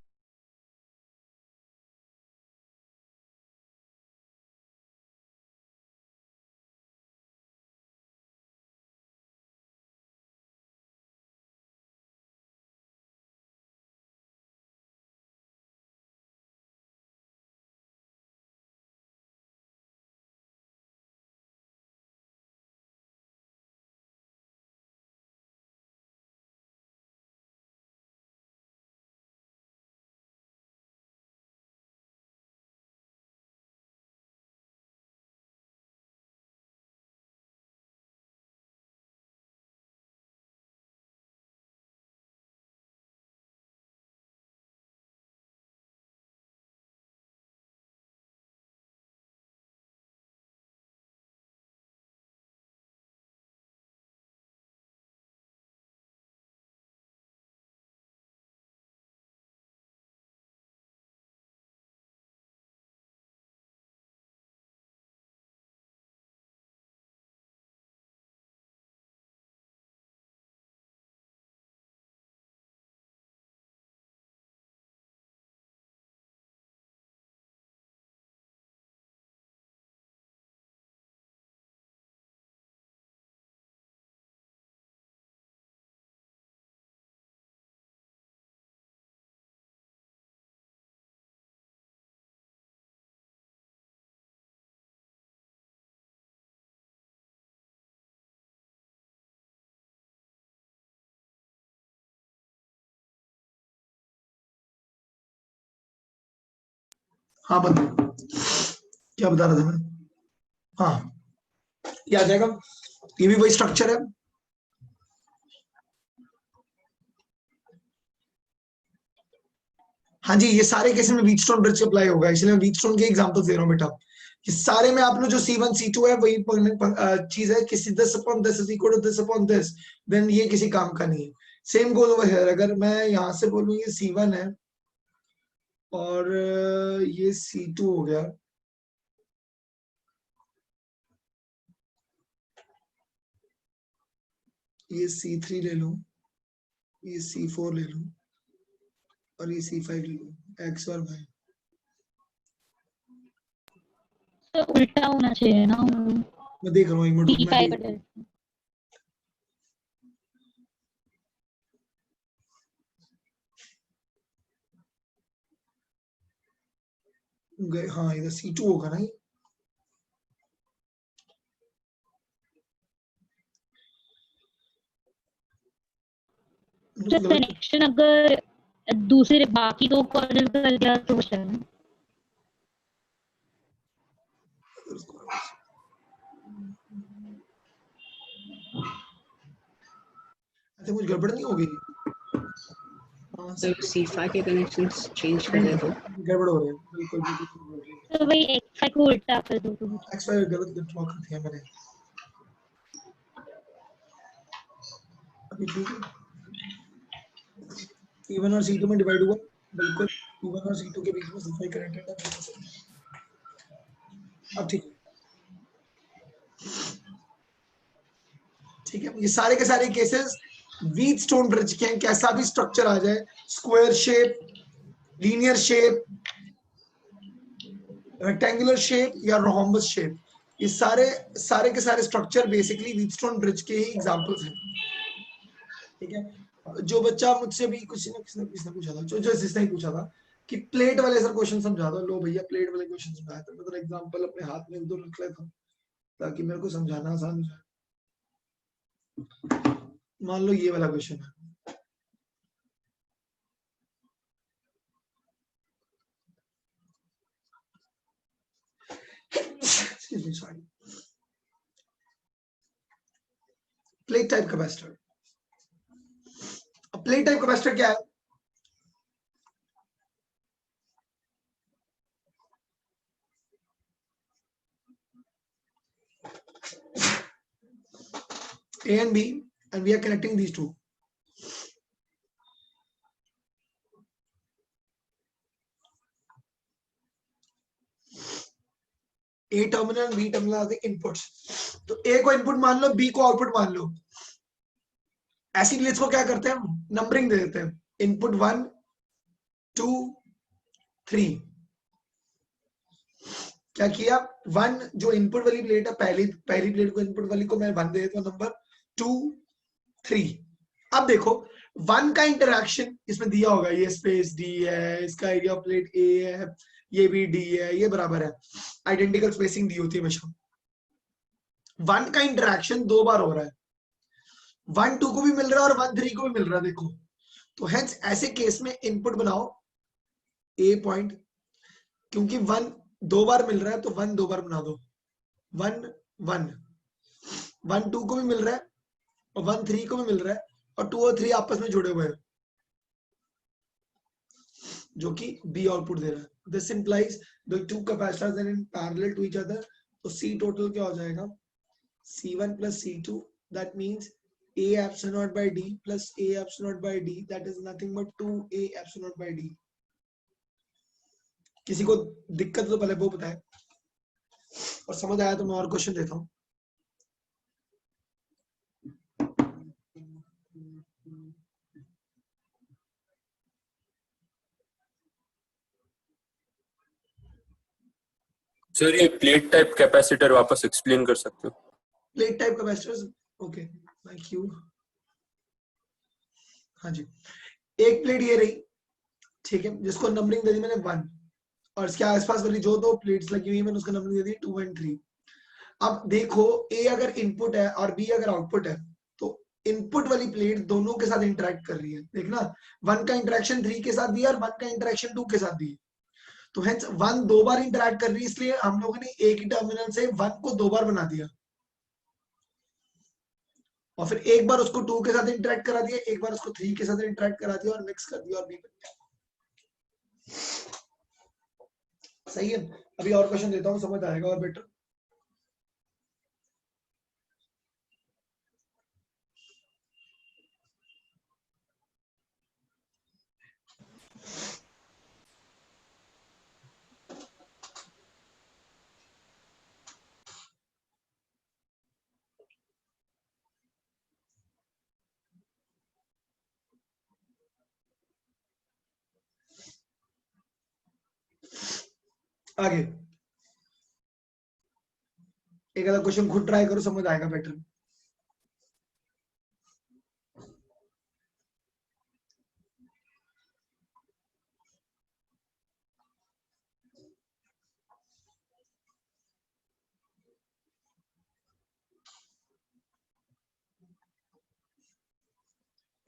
हाँ बंदे, क्या बता रहा था मैं? हाँ, ये आ जाएगा, ये भी वही स्ट्रक्चर है। हाँ जी, ये सारे केस में व्हीटस्टोन ब्रिज अप्लाई होगा, इसलिए मैं व्हीटस्टोन के एग्जांपल दे रहा हूँ बेटा। ये सारे में आप लोग जो C1 C2 है वही चीज है, किसी this upon this is equal to this upon this, then ये किसी काम का नहीं है। सेम गोज ओवर हियर, अगर मैं यहाँ से बोलूँ ये C1 है और ये C2 हो गया, ये C3 ले लूं, ये C4 ले लूं और ये C5 ले लूं, X और Y। तो उल्टा होना चाहिए ना, मैं देख रहा हूँ, एक मिनट रुक, मैं C5 देख- हाँ इधर C2 होगा ना, ये जो कनेक्शन अगर दूसरे बाकी दो कॉर्नर कर दिया तो चलेगा। अच्छा कुछ गड़बड़ नहीं होगी? हाँ, तो C5 के कनेक्शंस चेंज कर दे तो गड़बड़ हो रही है, बिल्कुल बिल्कुल। तो वही X5 को उल्टा कर दो तो X5 गलत ड्रॉ कर दिया मैंने अभी, ठीक है। C1 और C2 में डिवाइड हुआ, बिल्कुल C1 और C2 के बीच में सफाई कनेक्टेड है। अब ठीक है, ये सारे के सारे केसेस व्हीटस्टोन ब्रिज के हैं। कैसा भी स्ट्रक्चर आ जाए, square shape, linear shape, rectangular shape या रोम्बस शेप, ये सारे के सारे स्ट्रक्चर बेसिकली व्हीटस्टोन ब्रिज के ही एग्जांपल्स हैं। ठीक है, जो बच्चा मुझसे भी किसने पूछा था, जो जिसने पूछा था कि प्लेट वाले सर क्वेश्चन समझा दो, लो भैया प्लेट वाले क्वेश्चन समझाया था, मतलब एग्जांपल अपने हाथ में दो रख लेता हूं ताकि मेरे को समझाना आसान हो जाए। मान लो ये वाला क्वेश्चन है, sorry, plate type capacitor. Plate type capacitor क्या है? A and B, and we are connecting these two. A terminal B terminal आते इनपुट्स, तो A को इनपुट मान लो, B को आउटपुट मान लो। ऐसी प्लेट्स को क्या करते हैं हम, नंबरिंग दे देते हैं, इनपुट 1 2 3। क्या किया, 1 जो इनपुट वाली प्लेट है, पहली प्लेट को इनपुट वाली को मैं 1 दे देता हूं, नंबर 2 3। अब देखो 1 का इंटरैक्शन इसमें दिया होगा, ये स्पेस D है, इसका एरिया ऑफ प्लेट A है, ये भी D है, ये बराबर है, आइडेंटिकल स्पेसिंग दी होती है हमेशा। 1 का इंटरैक्शन 2 बार हो रहा है, 1 2 को भी मिल रहा है और 1 3 को भी मिल रहा है, देखो। तो हेंस ऐसे केस में इनपुट बनाओ A पॉइंट, क्योंकि 1 2 बार मिल रहा है तो 1 2 बार बना दो, 1 1 1 2 को भी मिल रहा है और 1 3 को भी मिल रहा है, और 2 और 3 आपस में जुड़े हुए हैं, जो कि B आउटपुट दे रहा है। This implies the two capacitors are in parallel to each other. तो C टोटल क्या हो जाएगा, C1 plus C2, that means A epsilon naught by D plus A epsilon naught by D, that is nothing but 2A epsilon naught by D। किसी को दिक्कत तो पहले वो बताए, और समझ आया तो मैं और क्वेश्चन देता हूं। सर ये प्लेट टाइप कैपेसिटर वापस एक्सप्लेन कर सकते हो? Plate type capacitors, okay, thank you. हाँ जी, एक प्लेट ये रही, ठीक है, जिसको नंबरिंग दे दी मैंने 1, और इसके आसपास वाली जो 2 प्लेट्स लगी हुई है मैंने उसका नंबरिंग दे दी 2 and 3। अब देखो A अगर इनपुट है और B अगर आउटपुट है, तो इनपुट वाली प्लेट दोनों के साथ इंटरेक्ट कर रही है, देखना 1 का इंटरेक्शन 3 के साथ दिया और 1 का इंटरेक्शन 2 के साथ दिया, तो हेंस 1 2 बार इंटरेक्ट कर रही है, इसलिए हम लोगों ने एक ही टर्मिनल से 1 को 2 बार बना दिया, और फिर एक बार उसको 2 के साथ इंटरेक्ट करा दिया, एक बार उसको 3 के साथ इंटरेक्ट करा दिया और मिक्स कर दिया और B बन गया। सही है, अभी और क्वेश्चन देता हूं, समझ आएगा और बेटर। आगे एक आधा क्वेश्चन खुद ट्राई करो, समझ आएगा बेटर।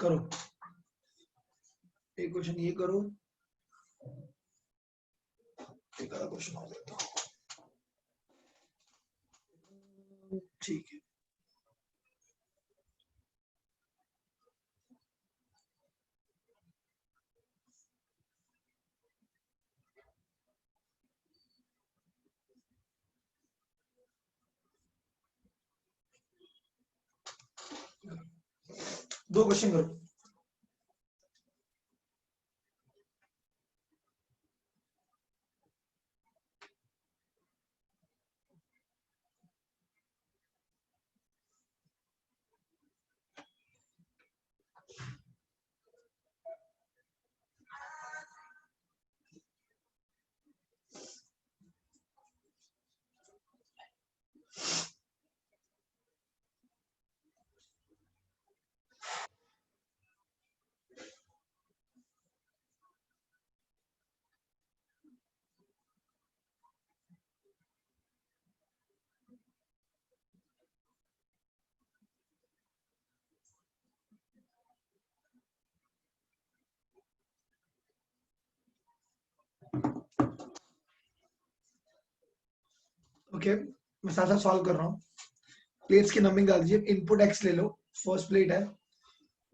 करो एक क्वेश्चन ये करो, एक आधा क्वेश्चन और देता हूं, ठीक है। दो क्वेश्चन करो। ओके मैं साथ साथ सॉल्व कर रहा हूँ। प्लेट्स की नंबरिंग डाल दीजिए, इनपुट x ले लो, फर्स्ट प्लेट है,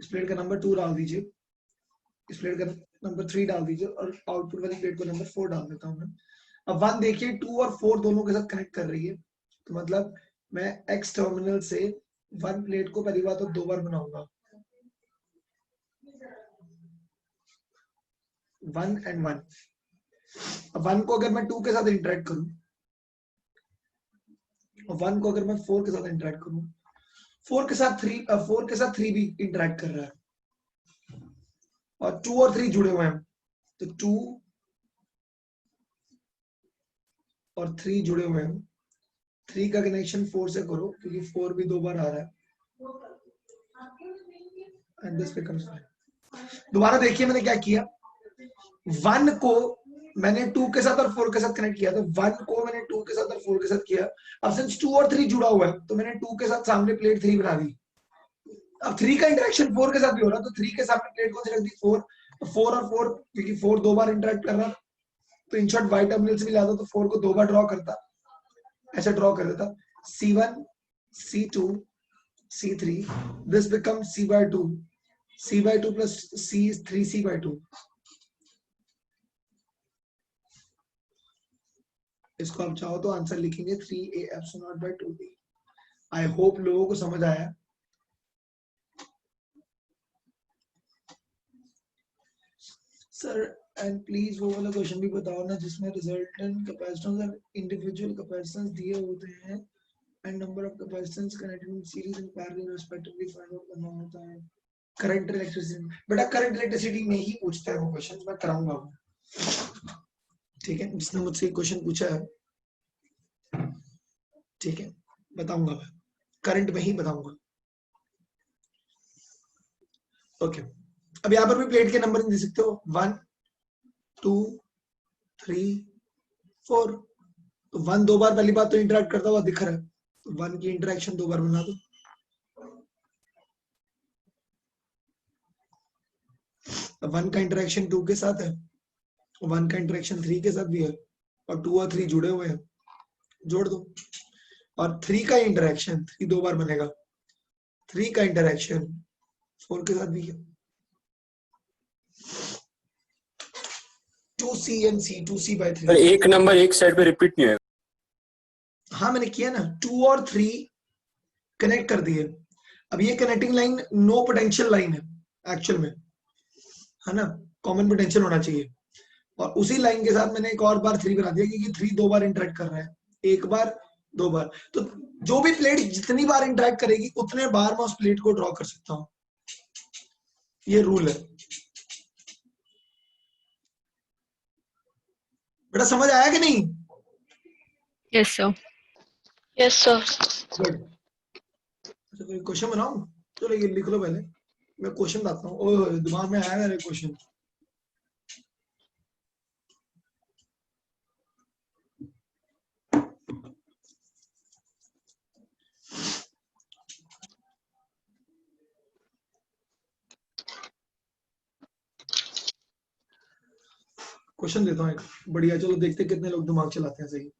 इस प्लेट का नंबर 2 डाल दीजिए, इस प्लेट का नंबर 3 डाल दीजिए और आउटपुट वाली प्लेट को नंबर 4 डाल देता हूँ मैं। अब 1 देखिए 2 और 4 दोनों के साथ कनेक्ट कर रही है, तो मतलब मैं x टर्मिनल से 1 प्लेट को पहली बार तो 2 बार बनाऊंगा, 1 and 1। अब 1 को अगर मैं 2 के साथ इंटरेक्ट करूं और 1 को अगर मैं 4 के साथ इंटरेक्ट करूं, 4 के साथ 3 भी इंटरेक्ट कर रहा है और 2 और 3 जुड़े हुए हैं, तो 2 और 3 जुड़े हुए हैं, 3 का कनेक्शन 4 से करो क्योंकि 4 भी 2 बार आ रहा है, एंड दिस बिकम्स 5। दोबारा देखिए मैंने क्या किया, 1 को मैंने 2 के साथ और 4 के साथ कनेक्ट किया, तो 1 को मैंने 2 के साथ और 4 के साथ किया। अब सिंस 2 और 3 जुड़ा हुआ है तो मैंने 2 के साथ सामने प्लेट 3 बना दी। अब 3 का इंटरेक्शन 4 के साथ भी हो रहा, तो 3 के सामने प्लेट कौन सी रख दी, 4। तो 4 और 4 क्योंकि 4 2 बार इंटरेक्ट कर रहा, तो इन शॉर्ट y टर्मिनल्स भी लाता तो 4 को 2 बार ड्रॉ करता, ऐसा ड्रॉ कर देता, C1 C2 C3, this become C/2, C/2 plus C is 3C/2। इसको आप चाहो तो आंसर लिखेंगे 3a epsilon naught by 2b। I hope लोगों को समझ आया। सर एंड प्लीज वो वाला क्वेश्चन भी बताओ ना जिसमें रिजल्टेंट कैपेसिटेंस और इंडिविजुअल कैपेसिटेंस दिए होते हैं and number of capacitance connected in series and parallel respectively find out करना होता है। करंट इलेक्ट्रिसिटी, बेटा करंट इलेक्ट्रिसिटी में ही पूछता है वो क्वेश्चन, मैं कराऊंगा वो, ठीक है, जिसने मुझसे क्वेश्चन पूछा है, ठीक है, बताऊंगा मैं, करंट में ही बताऊंगा। ओके अब यहाँ पर भी प्लेट के नंबर दे सकते हो, 1 2 3 4, तो 1 2 बार पहली बात तो इंटरेक्ट करता हुआ दिख रहा है, तो 1 की इंटरेक्शन 2 बार बना दो, अब 1 का इंटरेक्शन 2 के साथ है, 1 का इंटरेक्शन 3 के साथ भी है और 2 और 3 जुड़े हुए हैं, जोड़ दो, और 3 का इंटरेक्शन 3 2 बार बनेगा, 3 का इंटरेक्शन 4 के साथ भी है, 2c and c 2c/3। पर एक नंबर एक साइड पे रिपीट नहीं होगा। हाँ मैंने किया ना, 2 और 3 कनेक्ट कर दिए। अब ये connecting line no potential line है एक्चुअल में, है ना, कॉमन पोटेंशियल होना चाहिए, और उसी लाइन के साथ मैंने एक और बार 3 बना दिया क्योंकि 3 2 बार इंटरेक्ट कर रहा है, एक बार 2 बार, तो जो भी प्लेट जितनी बार इंटरेक्ट करेगी उतने बार मैं उस प्लेट को ड्रॉ कर सकता हूं, ये रूल है। बेटा समझ आया कि नहीं? Yes, sir. Yes, sir. Good. अच्छा कोई क्वेश्चन बनाऊं? चलो ये लिख लो पहले, मैं क्वेश्चन बताता हूँ। ओह दिमाग में आया मेरे क्वेश्चन। क्वेश्चन देता हूँ एक बढ़िया, चलो देखते कितने लोग दिमाग चलाते हैं सही।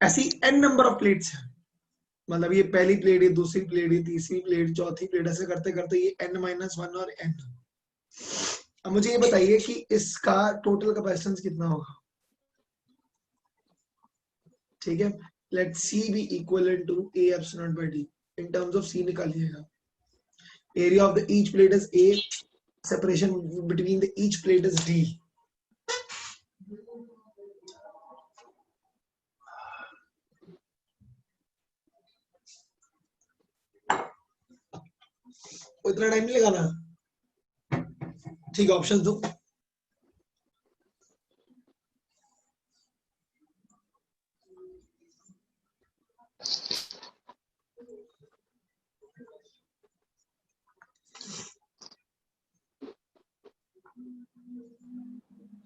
ऐसी n नंबर ऑफ प्लेट्स हैं, मतलब ये पहली प्लेट, ये दूसरी प्लेट, ये तीसरी प्लेट, चौथी प्लेट, ऐसे करते करते ये n-1 और n। अब मुझे ये बताइए कि इसका टोटल कैपेसिटेंस कितना होगा। ठीक है, let C be equal to A epsilon by D। In terms of C निकालिएगा। Area of the each plate is A, separation between the each plate is D। इतना टाइम नहीं लगाना, ठीक है, ऑप्शन दो।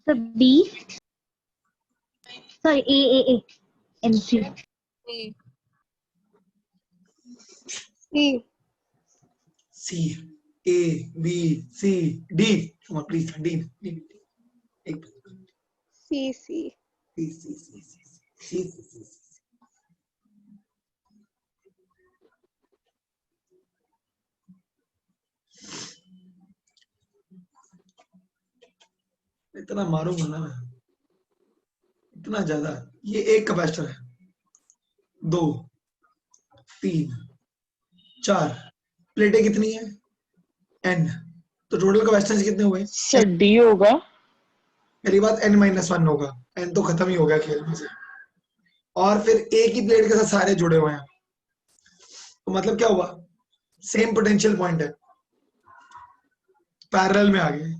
Sir B, sorry A MC। C, A, B, C, D। Come on, please, D, D, D. एक C. C, C, C, C, C, C, C, C. इतना मारूंगा ना मैं, इतना ज्यादा। ये एक कैपेसिटर है, 2, 3, 4 प्लेटें कितनी है n, तो टोटल कैपेसिटेंस कितने हुए। सर D होगा। पहली बात n-1 होगा, n तो खत्म ही हो गया खेल में से, और फिर एक ही प्लेट के साथ सारे जुड़े हुए हैं, तो मतलब क्या हुआ, सेम पोटेंशियल पॉइंट है, पैरेलल में आ गए।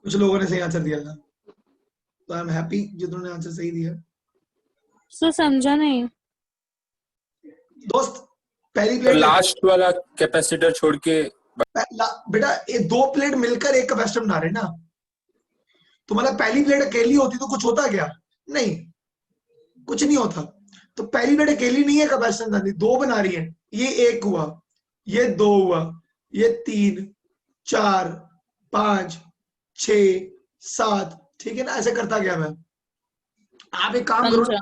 कुछ लोगों ने सही आंसर दिया था, तो आई एम हैप्पी जिन्होंने आंसर सही दिया। सर समझा नहीं। दोस्त पहली तो प्लेट लास्ट वाला कैपेसिटर छोड़ के बेटा ये 2 प्लेट मिलकर एक कैपेसिटर बना रहे ना, तो मतलब पहली प्लेट अकेली होती तो कुछ होता क्या, नहीं, कुछ नहीं होता। तो पहली प्लेट अकेली नहीं है कैपेसिटेंस आती, 2 बना रही है, ये 1 हुआ, ये 2 हुआ, ये 3, 4, 5, 6, 7, ठीक है ना, ऐसे करता गया मैं। आप एक काम करो, समझा।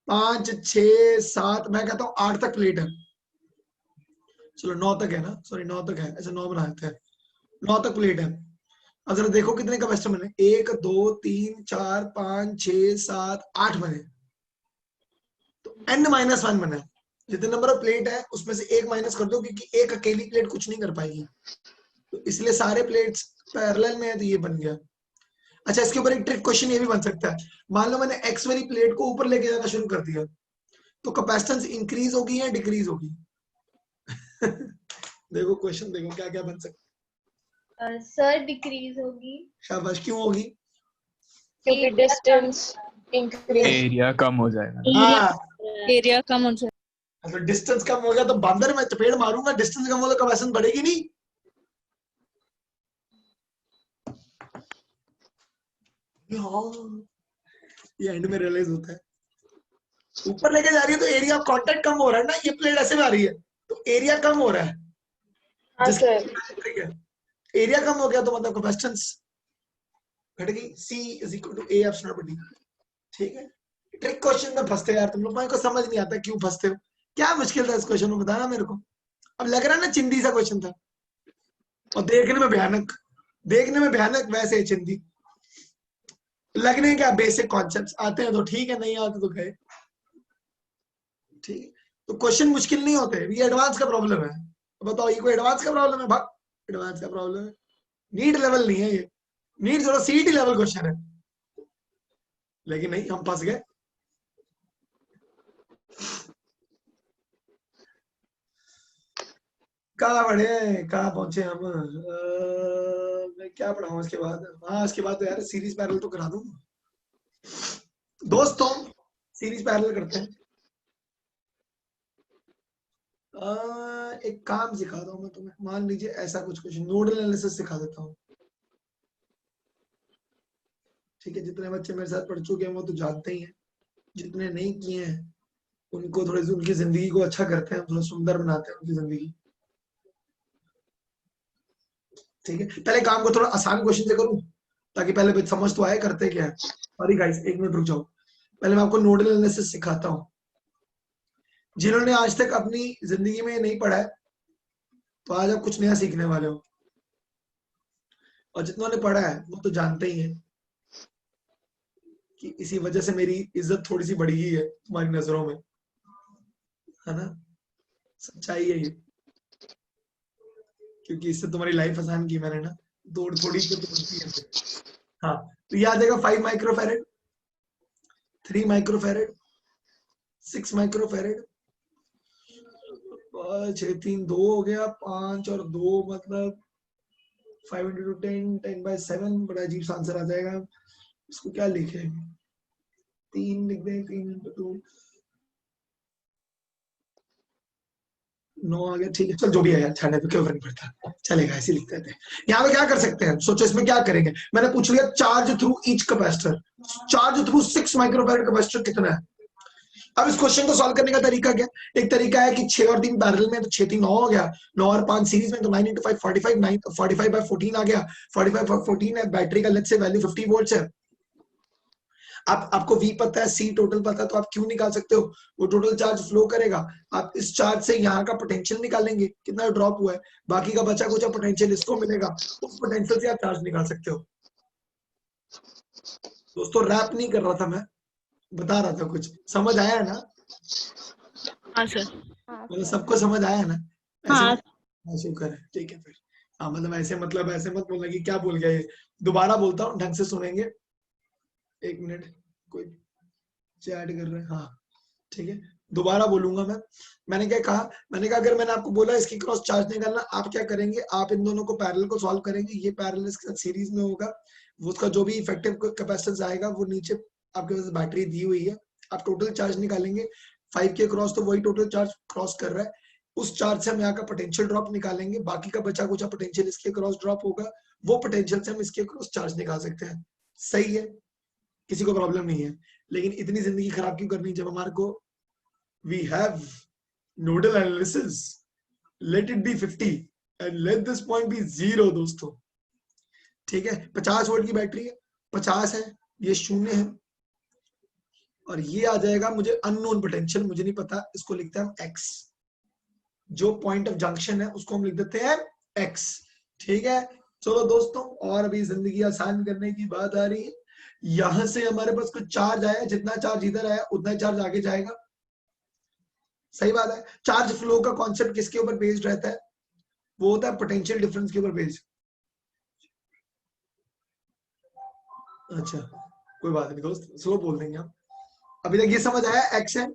5, 6, 7, मैं कहता हूँ 8 तक प्लेट है, चलो 9 तक है ना, सॉरी 9 तक है, ऐसे 9 बना देते हैं, 9 तक प्लेट है। अब जरा देखो कितने कैपेसिटर बने, 1, 2, 3, 4, 5, 6, 7, 8 बने, तो n-1 बना है। जितने नंबर ऑफ प्लेट है उसमें से एक माइनस कर दो, क्योंकि एक अकेली प्लेट कुछ नहीं कर पाएगी, तो इसलिए सारे प्लेट्स पैरेलल में है, तो ये बन गया। अच्छा, इसके ऊपर एक ट्रिक क्वेश्चन ये भी बन सकता है, मान लो मैंने x वाली प्लेट को ऊपर लेके जाना शुरू कर दिया, तो कैपेसिटेंस इंक्रीज होगी या डिक्रीज होगी। देखो क्वेश्चन, देखो क्या क्या बन सकता है। सर डिक्रीज होगी, शाबाश, क्यों होगी। क्योंकि डिस्टेंस इंक्रीज। एरिया कम हो जाएगा। हाँ, एरिया कम हो जाए। तो डिस्टेंस कम हो गया तो बंदर में चपेट मारूंगा, डिस्टेंस कम होगा तो कैपेसिटेंस बढ़ेगी नहीं। ये एंड में रियलाइज होता है, ऊपर लेके जा रही है तो एरिया ऑफ कांटेक्ट कम हो रहा है ना, ये प्लेट ऐसे में आ रही है तो एरिया कम हो रहा है। हाँ सर, एरिया कम हो गया तो मतलब कैपेसिटेंस घट गई। C is equal to A epsilon by D। ठीक है, ट्रिक क्वेश्चन में फंसते यार तुम लोग, को समझ नहीं आता क्यों फंसते हो, क्या मुश्किल था इस क्वेश्चन में, बताना मेरे को। अब लग रहा है ना चिंदी सा क्वेश्चन था, और देखने में भयानक, वैसे ही चिंदी लगने, क्या बेसिक कॉन्सेप्ट्स आते हैं तो ठीक है, नहीं आते तो गए। ठीक है, तो क्वेश्चन मुश्किल नहीं होते, ये एडवांस का प्रॉब्लम है। बताओ, ये कोई एडवांस का प्रॉब्लम है, भाग एडवांस का प्रॉब्लम है, नीट लेवल नहीं है ये, नीट थोड़ा सीईटी लेवल क्वेश्चन है, लेकिन नहीं, हम फंस गए। कहाँ बढ़े, कहाँ पहुंचे हम। मैं क्या पढ़ाऊं इसके बाद, हाँ इसके बाद तो यार सीरीज पैरेलल तो करा दूं दोस्तों, सीरीज पैरेलल करते हैं। एक काम सिखाता हूँ मैं तुम्हें, मान लीजिए ऐसा कुछ नोडल एनालिसिस सिखा देता हूँ। ठीक है, जितने बच्चे मेरे साथ पढ़ चुके हैं वो तो जानते ही हैं, जितने नहीं किए हैं उनको थोड़ी सी उनकी जिंदगी को अच्छा करते हैं, थोड़ा सुंदर बनाते हैं उनकी जिंदगी। ठीक है, पहले काम को थोड़ा आसान क्वेश्चन से करूं, ताकि पहले समझ तो आए करते क्या है। सॉरी गाइस, एक मिनट रुक जाओ, पहले मैं आपको नोडल एनालिसिस सिखाता हूँ। जिन्होंने आज तक अपनी जिंदगी में नहीं पढ़ा है तो आज आप कुछ नया सीखने वाले हो, और जितनों ने पढ़ा है वो तो जानते ही हैं कि इसी वजह से मेरी इज्जत थोड़ी सी बढ़ी ही है तुम्हारी नजरों में, है ना? सच्चाई है ये, क्योंकि इससे तुम्हारी लाइफ आसान की मैंने ना, दौड़ थोड़ी तो तोड़ती है। हाँ, तो ये आ जाएगा 5 माइक्रोफैरेड, 3 माइक्रोफैरेड, 6 माइक्रोफैरेड, 6 3 2 हो गया, 5 और 2 मतलब 5 into 10, 10/7, बड़ा अजीब सा आंसर आ जाएगा। इसको क्या लिखे, 3 लिख दें, 3 into 2, 9 आ गया, ठीक है, चल जो भी है यार, छाने पे क्यों फर्क पड़ता, चलेगा, ऐसे लिख देते हैं। यहाँ पे क्या कर सकते हैं, सोचो इसमें क्या करेंगे। मैंने पूछ लिया charge through each capacitor, charge through 6 microfarad capacitor कितना है। अब इस क्वेश्चन को सॉल्व करने का तरीका क्या, एक तरीका है कि 6 और 3 पैरेलल में, तो 6 3 9 हो गया, 9 और 5 सीरीज में, तो 9 into 5 45, 9 45/14 आ गया, 45/14 है, बैटरी का लेट्स से वैल्यू 50 वोल्ट्स है। आपको V पता है, C टोटल पता है, तो आप Q निकाल सकते हो, वो टोटल चार्ज फ्लो करेगा। आप इस चार्ज से यहाँ का पोटेंशियल निकालेंगे, कितना ड्रॉप हुआ है, बाकी का बचा कुछ पोटेंशियल इसको मिलेगा, उस पोटेंशियल से आप चार्ज निकाल सकते हो। दोस्तों रैप नहीं कर रहा था मैं, बता रहा था, कुछ समझ आया है ना? हाँ सर। मतलब सबको समझ आया है ना? हाँ। हाँ शुक्र है, ठीक है फिर। हाँ मतलब ऐसे मत बोलना कि क्या बोल गया ये, दोबारा बोलता हूँ, ढंग से सुनेंगे। एक मिनट, कोई चैट कर रहे हैं, हाँ ठीक है, दोबारा बोलूंगा मैं। मैंने क्या कहा, मैंने कहा अगर मैंने आपको बोला इसकी क्रॉस चार्ज निकालना, आप क्या करेंगे, आप इन दोनों को पैरेलल को सॉल्व करेंगे, ये पैरेलल इसके साथ सीरीज में होगा, वो उसका जो भी इफेक्टिव कैपेसिटेंस आएगा वो नीचे आपके पास बैटरी दी हुई है, आप टोटल चार्ज निकालेंगे 5 के क्रॉस, तो वही टोटल चार्ज क्रॉस कर रहा है, उस चार्ज से हम यहाँ का पोटेंशियल ड्रॉप निकालेंगे, बाकी का बचा कुछ पोटेंशियल इसके क्रॉस ड्रॉप होगा, वो पोटेंशियल से हम इसके क्रॉस चार्ज निकाल सकते हैं। सही है, किसी को प्रॉब्लम नहीं है। लेकिन इतनी जिंदगी खराब क्यों करनी जब हमारे को we have nodal analysis, let it be 50 and let this point be 0 दोस्तों, ठीक है। 50 वोल्ट की बैटरी है, 50 है, ये 0 है, और ये आ जाएगा मुझे अननोन पोटेंशियल, मुझे नहीं पता, इसको लिखते हैं हम x, जो पॉइंट ऑफ जंक्शन है उसको हम लिख देते हैं x, ठीक है। चलो दोस्तों, और अभी जिंदगी आसान करने की बात आ रही है, यहां से हमारे पास कुछ चार्ज आया, जितना चार्ज इधर आया उतना चार्ज आगे जाएगा, सही बात है। चार्ज फ्लो का कॉन्सेप्ट किसके ऊपर बेस्ड रहता है, वो होता है पोटेंशियल डिफरेंस के ऊपर बेस्ड। अच्छा कोई बात नहीं दोस्त, स्लो बोल देंगे हम। अभी तक ये समझ आया, एक्शन,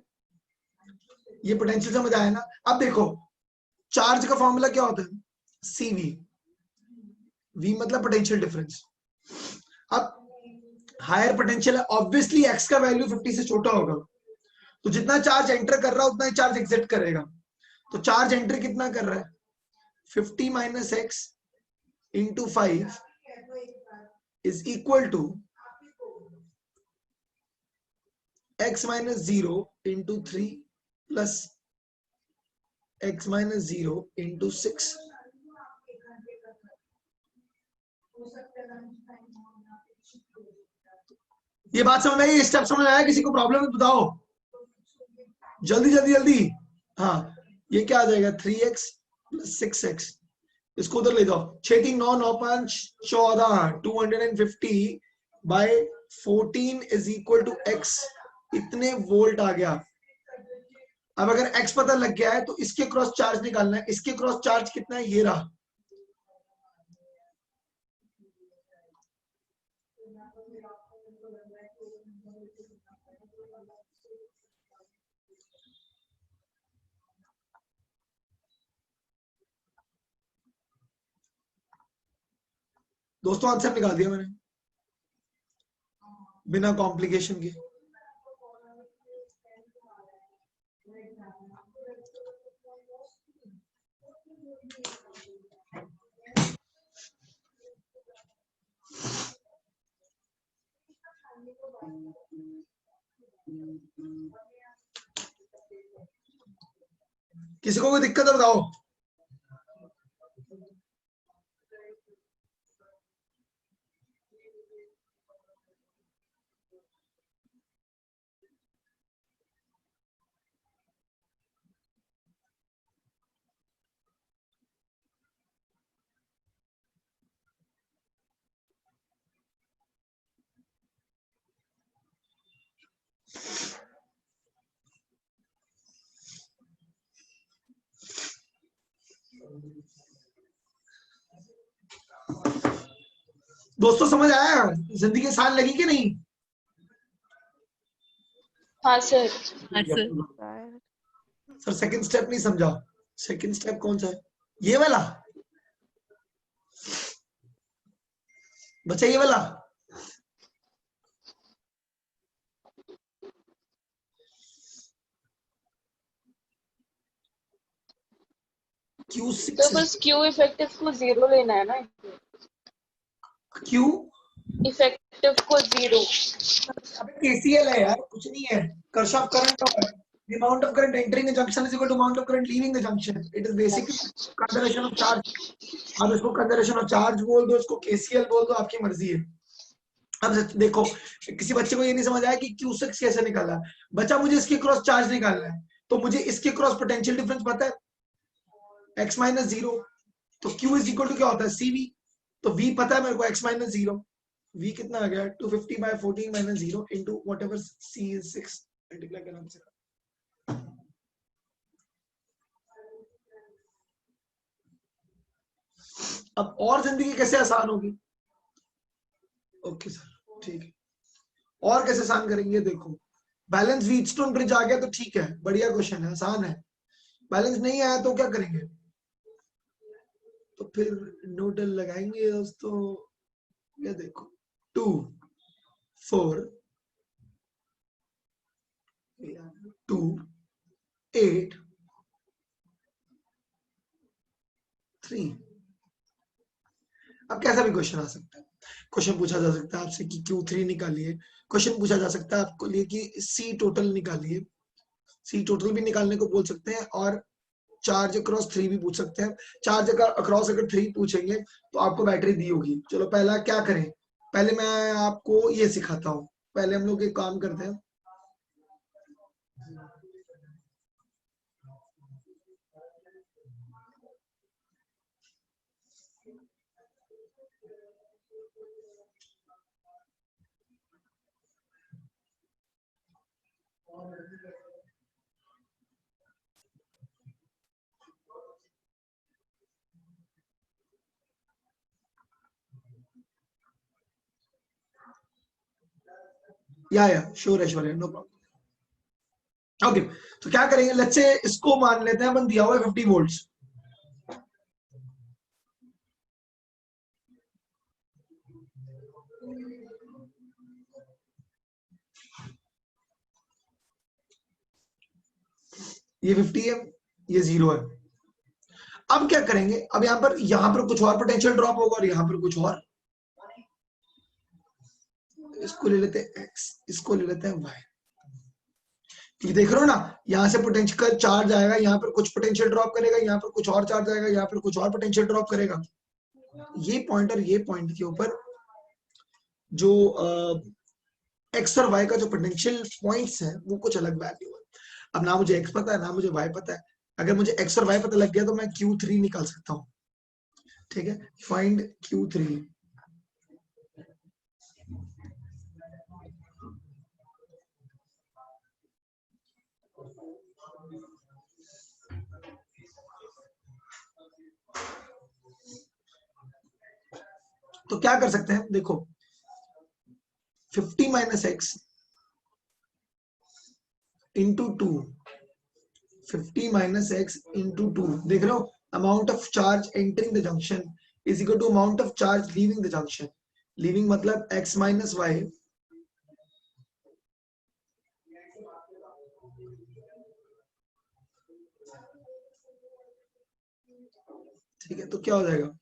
ये पोटेंशियल समझ आया ना। अब देखो चार्ज का फॉर्मूला क्या होता है, CV, V मतलब पोटेंशियल डिफरेंस। अब हायर पोटेंशियल है, ऑब्वियसली x का वैल्यू 50 से छोटा होगा, तो जितना चार्ज एंटर कर रहा है उतना ही चार्ज एग्जिट करेगा, तो चार्ज एंटर कितना कर रहा है, 50 - x into 5 is equal to x - 0 into 3 plus x - 0 into 6। ये बात समझ आई, स्टेप समझ आया, किसी को प्रॉब्लम है बताओ, जल्दी जल्दी जल्दी। हाँ ये क्या आ जाएगा, 3x plus 6x, इसको उधर ले जाओ, 6 3 9 9 5 14, 250/14 is equal to x, इतने वोल्ट आ गया। अब अगर x पता लग गया है तो इसके क्रॉस चार्ज निकालना है, इसके क्रॉस चार्ज कितना है, ये रहा, दोस्तों आंसर निकाल दिया मैंने बिना कॉम्प्लिकेशन के। किसी को कोई दिक्कत है बताओ। दोस्तों समझ आया? जिंदगी आसान लगी कि नहीं? हाँ सर। हाँ सर। सर सेकंड स्टेप नहीं समझा। सेकंड स्टेप कौन सा है? ये वाला बच्चा, ये वाला। Q6 तो बस क्यू इफेक्टिव को 0 लेना है ना, Q इफेक्टिव को 0। अबे KCL है यार, कुछ नहीं है। Kirchhoff current law है। The amount of current entering a junction is equal to amount of current leaving the junction. It is basically conservation of charge. आप इसको conservation of charge बोल दो, इसको KCL बोल दो, आपकी मर्जी है। अब देखो, किसी बच्चे को ये नहीं समझ आया कि Q6 कैसे निकाला। बच्चा मुझे इसके क्रॉस चार्ज निकालना है, तो मुझे इसके क्रॉस पोटेंशियल डिफरेंस पता है, x माइनस 0। तो Q इज इक्वल टू क्या होता है, CV। तो V पता है मेरे को, x माइनस 0। V कितना आ गया, 250 by 14 minus 0 into whatever C is 6 multiply करना से। अब और जिंदगी कैसे आसान होगी? ओके सर, ठीक है। और कैसे आसान करेंगे? देखो, बैलेंस व्हीटस्टोन ब्रिज आ गया तो ठीक है, बढ़िया क्वेश्चन है, आसान है। बैलेंस नहीं आया तो क्या करेंगे? तो फिर नोडल लगाएंगे दोस्तों। ये देखो, 2 4 2 8 3। अब कैसा भी क्वेश्चन आ सकता है। क्वेश्चन पूछा जा सकता है आपसे कि Q3 निकालिए। क्वेश्चन पूछा जा सकता है आपको लिए कि C टोटल निकालिए। C टोटल भी निकालने को बोल सकते हैं, और चार्ज अक्रॉस 3 भी पूछ सकते हैं। चार्ज अक्रॉस अगर 3 पूछेंगे तो आपको बैटरी दी होगी। चलो पहला क्या करें, पहले मैं आपको ये सिखाता हूँ। पहले हम लोग एक काम करते हैं, या sure Aishwarya, no problem. Okay, तो क्या करेंगे, लेट्स से इसको मान लेते हैं अपन, दिया हुआ है 50 वोल्ट्स। ये 50 है, ये 0 है। अब क्या करेंगे, अब यहां पर कुछ और पोटेंशियल ड्रॉप होगा और यहां पर कुछ और। इसको ले लेते हैं x, इसको ले लेते हैं y। ये देख रहे हो ना, यहाँ से पोटेंशियल चार्ज आएगा, यहाँ पर कुछ पोटेंशियल ड्रॉप करेगा, यहाँ पर कुछ और चार्ज आएगा, यहाँ पर कुछ और पोटेंशियल ड्रॉप करेगा। ये पॉइंट और ये पॉइंट के ऊपर जो एक्स और वाई का जो पोटेंशियल पॉइंट्स है वो कुछ अलग वैल्यू है। अब ना मुझे एक्स पता है ना मुझे वाई पता है। अगर मुझे एक्स और वाई पता लग गया तो मैं Q3 निकाल सकता हूँ। ठीक है, फाइंड Q3। तो क्या कर सकते हैं, देखो 50 minus x into 2, 50 minus x into 2, देख रहे हो, amount of charge entering the junction is equal to amount of charge leaving the junction. Leaving मतलब एक्स माइनस वाई। ठीक है, तो क्या हो जाएगा,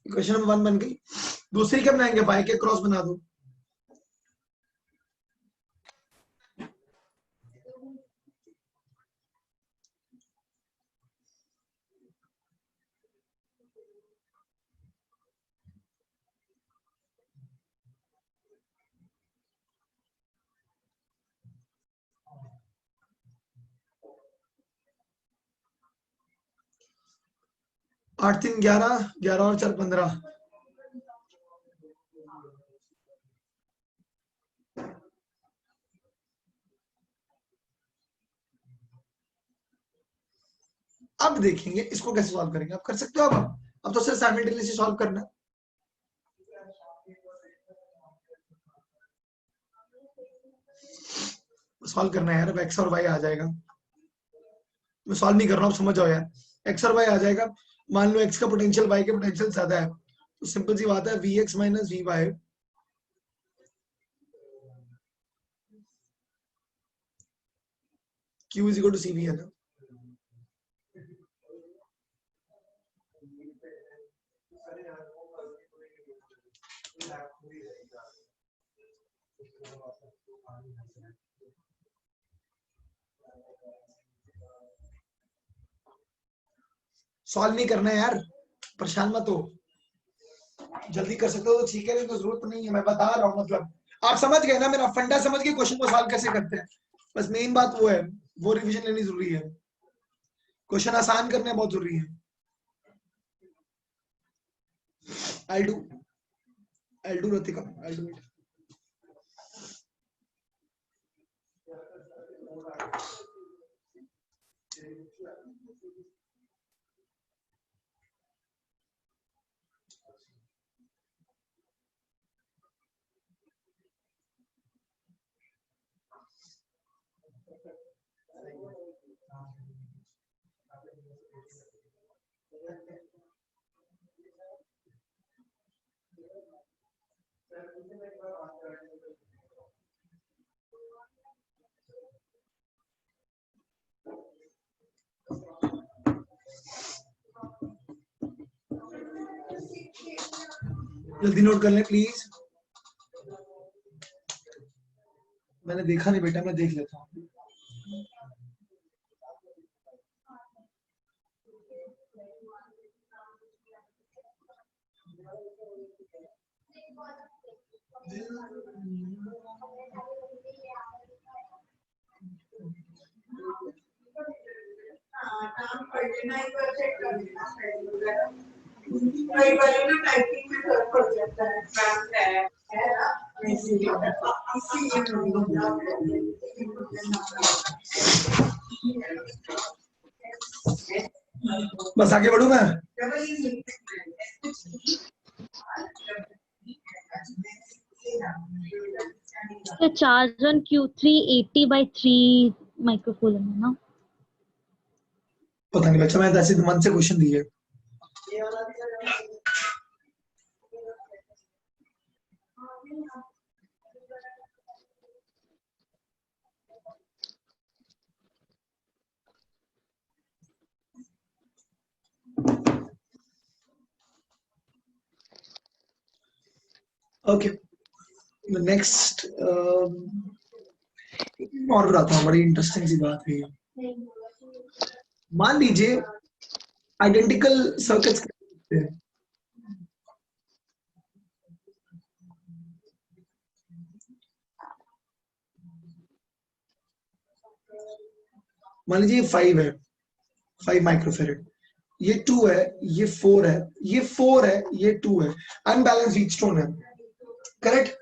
इक्वेशन नंबर 1 बन गई। दूसरी क्या बनाएंगे, वाई के क्रॉस बना दो। 8 3 11, 11 और 4 15। अब देखेंगे इसको कैसे सॉल्व करेंगे। आप कर सकते हो। अब तो सिर्फ साइमल्टेनियसली सॉल्व करना है। सॉल्व करना है यार। अब एक्स और वाई आ जाएगा। मैं सॉल्व नहीं कर रहा हूँ, समझ जाओ यार। एक्स और वाई आ जाएगा। मान लो एक्स का पोटेंशियल वाई के पोटेंशियल ज्यादा है, तो सिंपल सी बात है V x minus V y Q is equal to C V है ना। सॉल्व नहीं करना है यार, परेशान मत हो। जल्दी कर सकते हो तो ठीक है, नहीं तो जरूरत नहीं है। मैं बता रहा हूँ, मतलब आप समझ गए ना, मेरा फंडा समझ के क्वेश्चन को सॉल्व कैसे करते हैं। बस मेन बात वो है, वो रिवीजन लेनी जरूरी है। क्वेश्चन आसान करने बहुत जरूरी है। I'll do Ratika. I'll do it. जल्दी नोट कर लें प्लीज। मैंने देखा नहीं बेटा, मैं देख लेता हूँ। बस आगे बढ़ू मैं। तो चार्ज ऑन Q3 80/3 माइक्रोकूलम है ना। पता नहीं बच्चा, मैंने ऐसे मन से क्वेश्चन दिए। ओके नेक्स्ट और बताता हूँ, बड़ी इंटरेस्टिंग सी बात है ये। मान लीजिए आइडेंटिकल सर्किट्स हैं। मान लीजिए ये 5 है, 5 माइक्रोफेरेड। ये 2 है, ये 4 है, ये 4 है, ये 2 है। अनबैलेंस व्हीट स्टोन है, करेक्ट।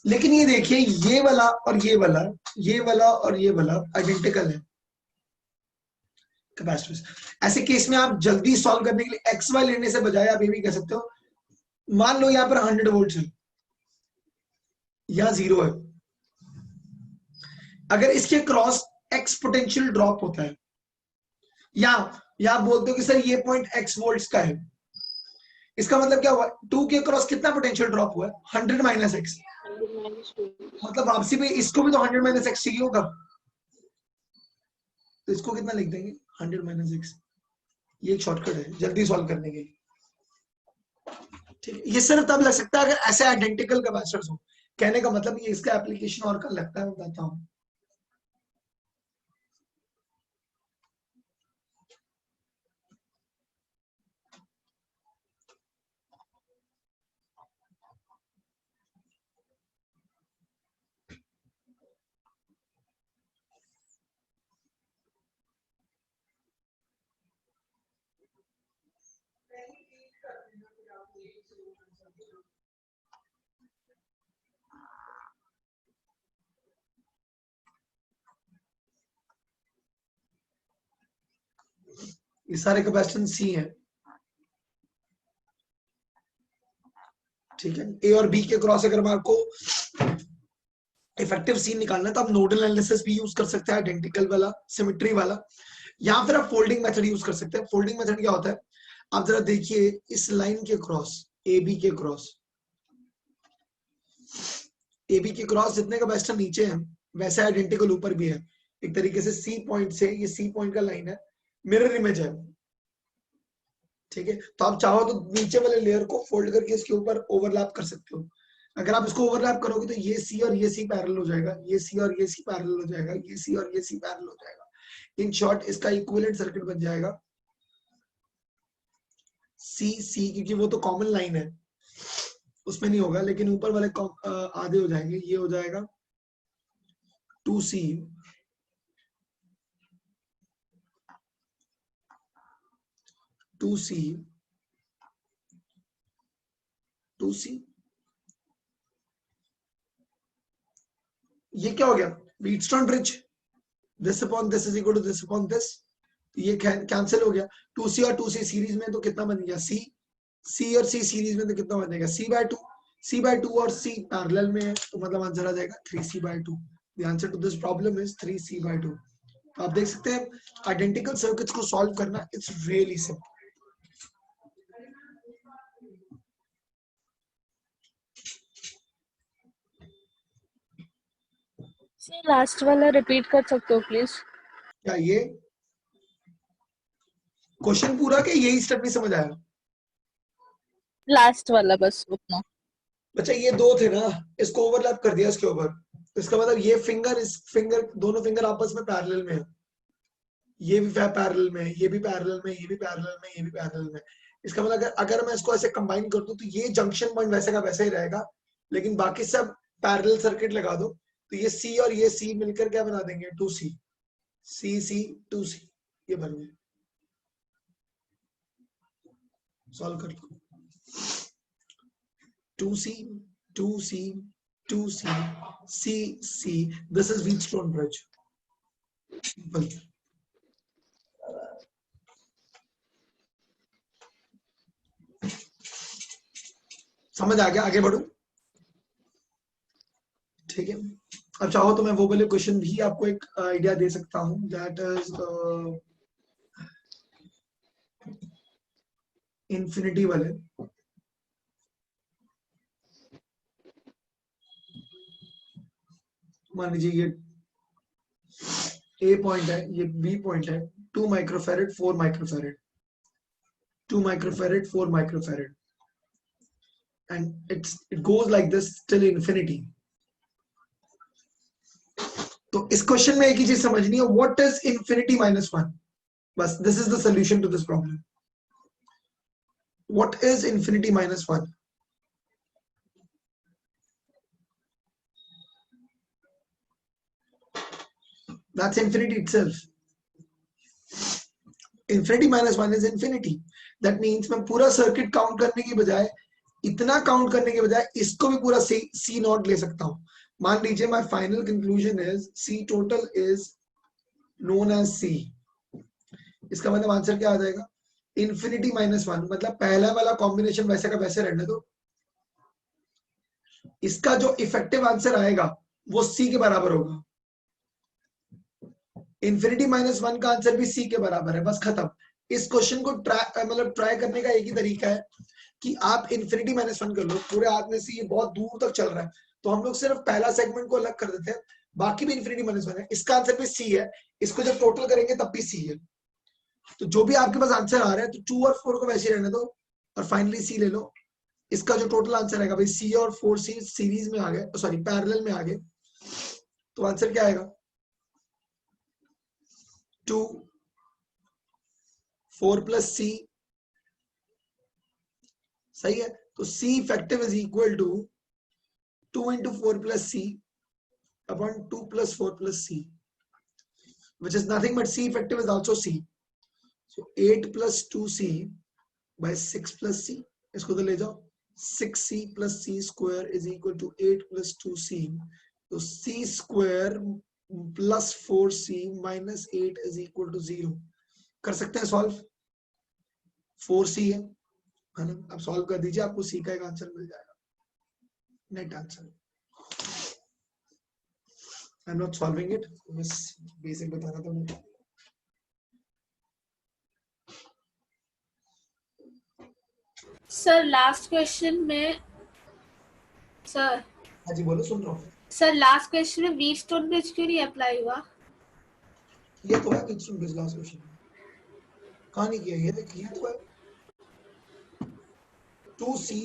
लेकिन ये देखिए ये वाला और ये वाला, ये वाला और ये वाला आइडेंटिकल है कैपेसिटर्स। ऐसे केस में आप जल्दी सॉल्व करने के लिए एक्स वाई लेने से बजाय आप ये भी कह सकते हो, मान लो यहाँ पर 100 वोल्ट है या 0 है। अगर इसके क्रॉस एक्स पोटेंशियल ड्रॉप होता है, या आप बोलते हो कि सर ये पॉइंट एक्स वोल्ट्स का है, इसका मतलब क्या हुआ, 2 के क्रॉस कितना पोटेंशियल ड्रॉप हुआ है 100 माइनस एक्स। मतलब वापसी में इसको भी तो 100 माइनस एक्स चाहिए होगा, तो इसको कितना लिख देंगे 100 माइनस एक्स। ये एक शॉर्टकट है जल्दी सॉल्व करने के लिए। ठीक है, ये सिर्फ तब लग सकता है अगर ऐसे आइडेंटिकल कैपेसिटर्स हो। कहने का मतलब ये इसका एप्लीकेशन और कल लगता है, मैं बताता हूँ। ये सारे कैपेसिटेंस सी हैं, ठीक है। ए और बी के क्रॉस अगर मैं आपको इफेक्टिव सी निकालना है तो आप नोडल एनालिसिस भी यूज कर सकते हैं, आइडेंटिकल वाला, सिमेट्री वाला, या फिर आप फोल्डिंग मेथड यूज कर सकते हैं। फोल्डिंग मेथड क्या होता है, आप जरा देखिए इस लाइन के क्रॉस, ए बी के क्रॉस, ए बी के क्रॉस जितने कैपेसिटर नीचे हैं वैसे आइडेंटिकल ऊपर भी है। एक तरीके से सी पॉइंट से, ये सी पॉइंट का लाइन है, मिरर इमेज है, ठीक है। तो आप चाहो तो नीचे वाले लेयर को फोल्ड करके इसके ऊपर ओवरलैप कर सकते हो। अगर आप इसको ओवरलैप करोगे तो ये सी और ये सी पैरेलल हो जाएगा, ये सी और ये सी पैरेलल हो जाएगा, ये सी और ये सी पैरेलल हो जाएगा। इन शॉर्ट इसका इक्विवेलेंट सर्किट बन जाएगा सी सी, क्योंकि वो तो कॉमन लाइन है उसमें नहीं होगा, लेकिन ऊपर वाले आधे हो जाएंगे। ये हो जाएगा 2C, 2C, 2C। ये क्या हो गया, Wheatstone bridge, this upon this is equal to this upon this, ये कैंसिल हो गया। 2C और 2C सीरीज में तो कितना बन गया, C, C और C सीरीज में तो कितना बनेगा, C/2, C/2 और C पैरेलल में है, तो मतलब आंसर आ जाएगा 3C/2। The answer to this problem is 3C/2। तो आप देख सकते हैं आइडेंटिकल सर्किट्स को सॉल्व करना इट्स रियली सिंपल। लास्ट वाला रिपीट कर सकते हो प्लीज? क्या ये क्वेश्चन पूरा के यही स्टेप नहीं समझ आया? लास्ट वाला बस उतना। अच्छा ये दो थे ना, इसको ओवरलैप कर दिया इसके ऊपर, तो इसका मतलब ये फिंगर, इस फिंगर, दोनों फिंगर आपस में पैरेलल में है, ये भी पैरेलल में, ये भी पैरेलल में, ये भी पैरेलल में, ये भी पैरेलल में। इसका मतलब अगर मैं इसको ऐसे कंबाइन कर दूं तो ये जंक्शन पॉइंट वैसे का वैसे ही रहेगा, लेकिन बाकी सब पैरेलल सर्किट लगा दो तो ये C और ये C मिलकर क्या बना देंगे, 2C, C 2C, ये बन गया। सॉल्व कर लो। 2C, 2C, 2C, C, this is Wheatstone bridge. Simple. समझ आ गया, आगे बढ़ो, ठीक है। अब चाहो तो मैं वो वाले क्वेश्चन भी आपको एक आइडिया दे सकता हूँ, दैट इज इंफिनिटी वाले। मान लीजिए ये A पॉइंट है, ये B पॉइंट है, 2 microfarad 4 microfarad, 2 microfarad 4 microfarad, and it goes like this till infinity. तो इस क्वेश्चन में एक ही चीज समझनी है, what is infinity minus 1? बस this is the solution to this problem. What is infinity minus 1? That's infinity itself. Infinity minus 1 is infinity. That means मैं पूरा सर्किट काउंट करने की बजाय, इतना काउंट करने के बजाय इसको भी पूरा C नॉट ले सकता हूं। मान लीजिए my final conclusion is C total is known as C. इसका मतलब आंसर क्या आ जाएगा, infinity minus 1, मतलब पहला वाला कॉम्बिनेशन वैसे का वैसे रहने दो, इसका जो इफेक्टिव आंसर आएगा वो C के बराबर होगा। इंफिनिटी माइनस 1 का आंसर भी C के बराबर है, बस खत्म। इस क्वेश्चन को ट्राई करने का एक ही तरीका है कि आप इंफिनिटी माइनस 1 कर लो, पूरे हाथ में से ये बहुत दूर तक चल रहा है, तो हम लोग सिर्फ पहला सेगमेंट को अलग कर देते हैं, बाकी भी इंफिनिटी माइनस 1 है, इसका आंसर भी C है, इसको जब टोटल करेंगे तब भी C है। तो जो भी आपके पास आंसर आ रहा है तो 2 और 4 को वैसे रहने दो और फाइनली C ले लो। इसका जो टोटल आंसर आएगा भाई, C और 4C सीरीज में आ गए, सॉरी पैरेलल में आ गए, तो आंसर क्या आएगा, 2 4 प्लस C, सही है। तो C effective is equal to 2 into 4 plus C upon 2 plus 4 plus C, which is nothing but C effective is also C. So 8 plus 2C by 6 plus C. इसको तो ले जाओ, 6c plus c square is equal to 8 plus 2c, तो c square plus 4c minus 8 is equal to 0। कर सकते हैं solve, 4c है ना, अब सॉल्व कर दीजिए, आपको c का एक आंसर मिल जाएगा, net answer. I am not solving it, बस बेसिक बता रहा था मैं। सर लास्ट क्वेश्चन में सर हाँ जी बोलो, सुन रहा हूँ। सर लास्ट क्वेश्चन में व्हीटस्टोन ब्रिज क्यों नहीं अप्लाई हुआ? ये तो है व्हीटस्टोन ब्रिज लास्ट क्वेश्चन, कहाँ नहीं किया, ये देखिए ये तो है 2c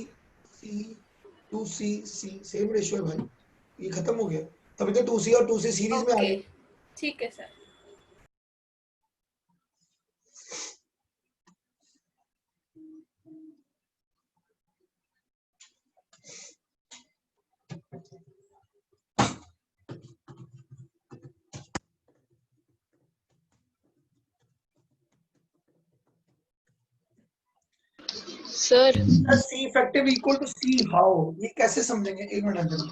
c 2c c same ratio है भाई, ये खत्म हो गया, तभी तो 2c और 2c सीरीज में आ ओके गए। ठीक है sir. Sir c effective equal to c how, ये कैसे समझेंगे, एक मिनट जरा।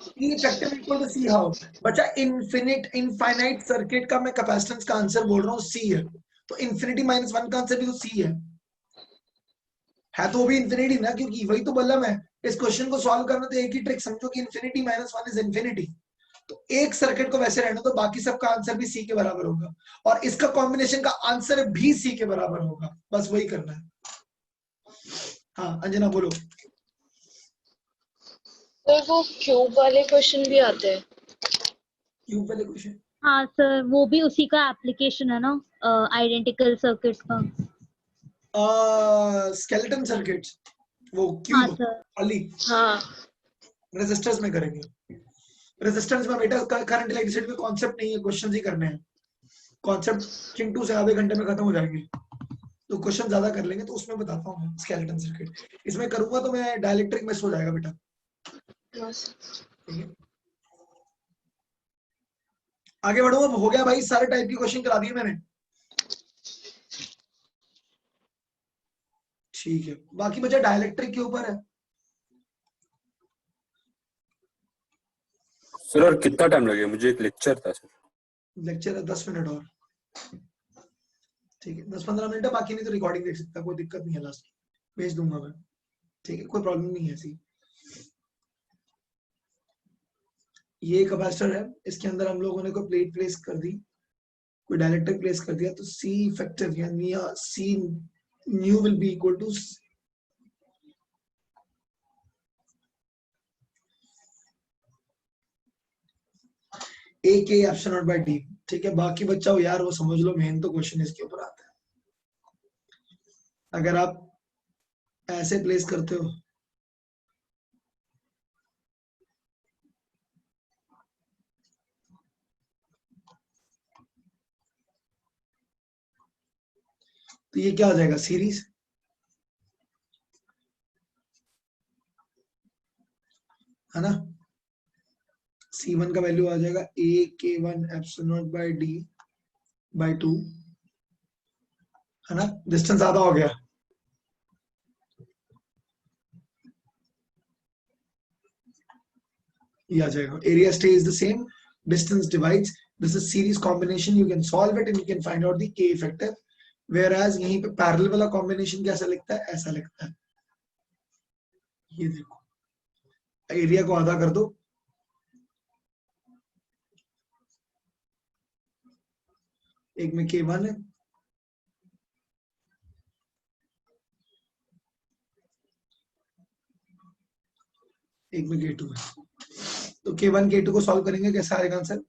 c effective equal to c how, बच्चा इनफाइनाइट सर्किट का मैं कैपेसिटेंस का आंसर बोल रहा हूँ c है, तो इन्फिनिटी माइनस 1 का आंसर भी तो c है तो वो भी इन्फिनिटी ना, क्योंकि वही तो बल्लम है। इस क्वेश्चन को सॉल्व करना तो एक ही ट्रिक समझो कि इन्फिनिटी माइनस 1 इज इन्फिनिटी, तो एक सर्किट को वैसे रहने तो बाकी सबका आंसर भी सी के बराबर होगा, और इसका कॉम्बिनेशन का आंसर भी सी के बराबर होगा, बस वही करना है। हाँ अंजना बोलो। सर वो क्यूब वाले क्वेश्चन भी आते हैं। क्यूब वाले क्वेश्चन, हाँ सर, वो भी उसी का एप्लीकेशन है ना, आइडेंटिकल सर्किट्स का। स्केलेटन सर्किट्स, वो हाँ क्यूब सर। खाली हाँ रेजिस्टर्स में करेंगे। रेजिस्टेंस में बेटा करंट इलेक्ट्रिसिटी में कॉन्सेप्ट नहीं है, क्वेश्चन ही करने हैं, कॉन्सेप्ट चिंटू से आधे घंटे में खत्म हो जाएंगे, तो क्वेश्चन ज्यादा कर लेंगे, तो उसमें बताता हूँ मैं स्केलेटन सर्किट। इसमें करूंगा तो मैं डायलेक्ट्रिक मिस हो जाएगा बेटा, ठीक है। आगे बढ़ो, अब हो गया भाई, सारे टाइप के क्वेश्चन करा दिए मैंने, ठीक है। बाकी बचा डायलेक्ट्रिक के ऊपर है। सर और कितना टाइम लगेगा, मुझे एक लेक्चर था सर। लेक्चर है 10 मिनट और, ठीक है 10-15 मिनट है, बाकी नहीं तो रिकॉर्डिंग देख सकता, कोई दिक्कत नहीं है, लास्ट भेज दूंगा मैं, ठीक है, कोई प्रॉब्लम नहीं है ऐसी। ये कैपेसिटर है, इसके अंदर हम लोगों ने कोई प्लेट प्लेस कर दी, कोई डायलेक्ट्रिक प्लेस कर दिया, तो सी इफेक्टिव यानी C new will be equal to A K epsilon not by D, ठीक है। बाकी बच्चा हो यार वो समझ लो, मेन तो क्वेश्चन इसके ऊपर आता है। अगर आप ऐसे प्लेस करते हो, तो ये क्या हो जाएगा, सीरीज है ना। C1 का वैल्यू आ जाएगा a k1 epsilon not by d by 2, है ना। डिस्टेंस ज्यादा हो गया, ये आ जाएगा, area stage the same, distance divides, this is series combination, you can solve it and you can find out the k effective. Whereas यहीं पे पैरेलल वाला कॉम्बिनेशन कैसा लिखता है, ऐसा लिखता है, ये देखो, एरिया को आधा कर दो, एक में k1 है, एक में k2 है, तो k1 k2 को सॉल्व करेंगे, कैसा आएगा आंसर,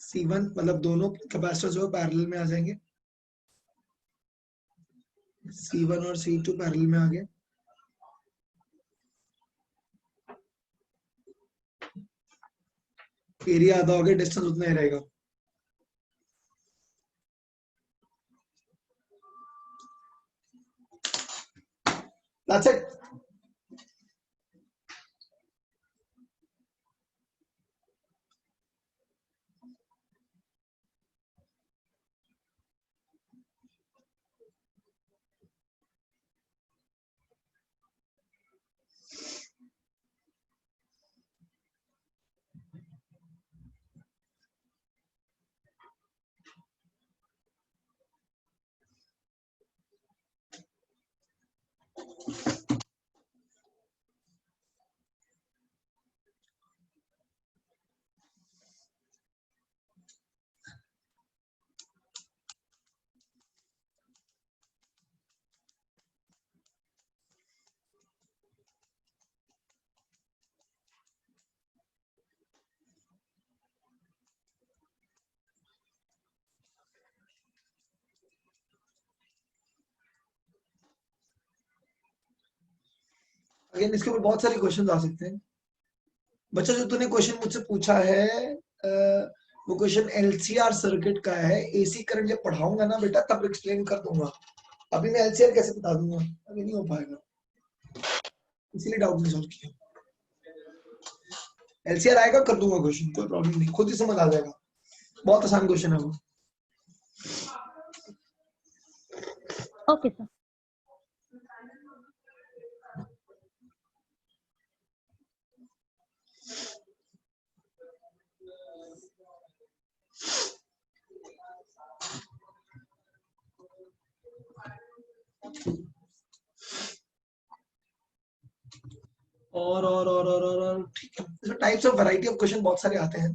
C1 मतलब दोनों कैपेसिटर जो है पैरेलल में आ जाएंगे, C1 और C2 पैरेलल में आ गए, एरिया आधा हो गया, डिस्टेंस उतना ही रहेगा। That's it. अगेन इसके ऊपर बहुत सारे क्वेश्चन आ सकते हैं। बच्चा जो तूने क्वेश्चन मुझसे पूछा है वो क्वेश्चन एलसीआर सर्किट का है। एसी करंट जब पढ़ाऊंगा ना बेटा तब एक्सप्लेन कर दूंगा, अभी मैं एलसीआर कैसे बता दूंगा, अभी नहीं हो पाएगा, इसीलिए डाउट नहीं सॉल्व किया। एलसीआर आएगा कर दूंगा क्वेश्चन, कोई प्रॉब्लम नहीं, खुद ही समझ आ जाएगा, बहुत आसान क्वेश्चन है वो। Okay sir. और ठीक है, types of variety of question बहुत सारे आते हैं।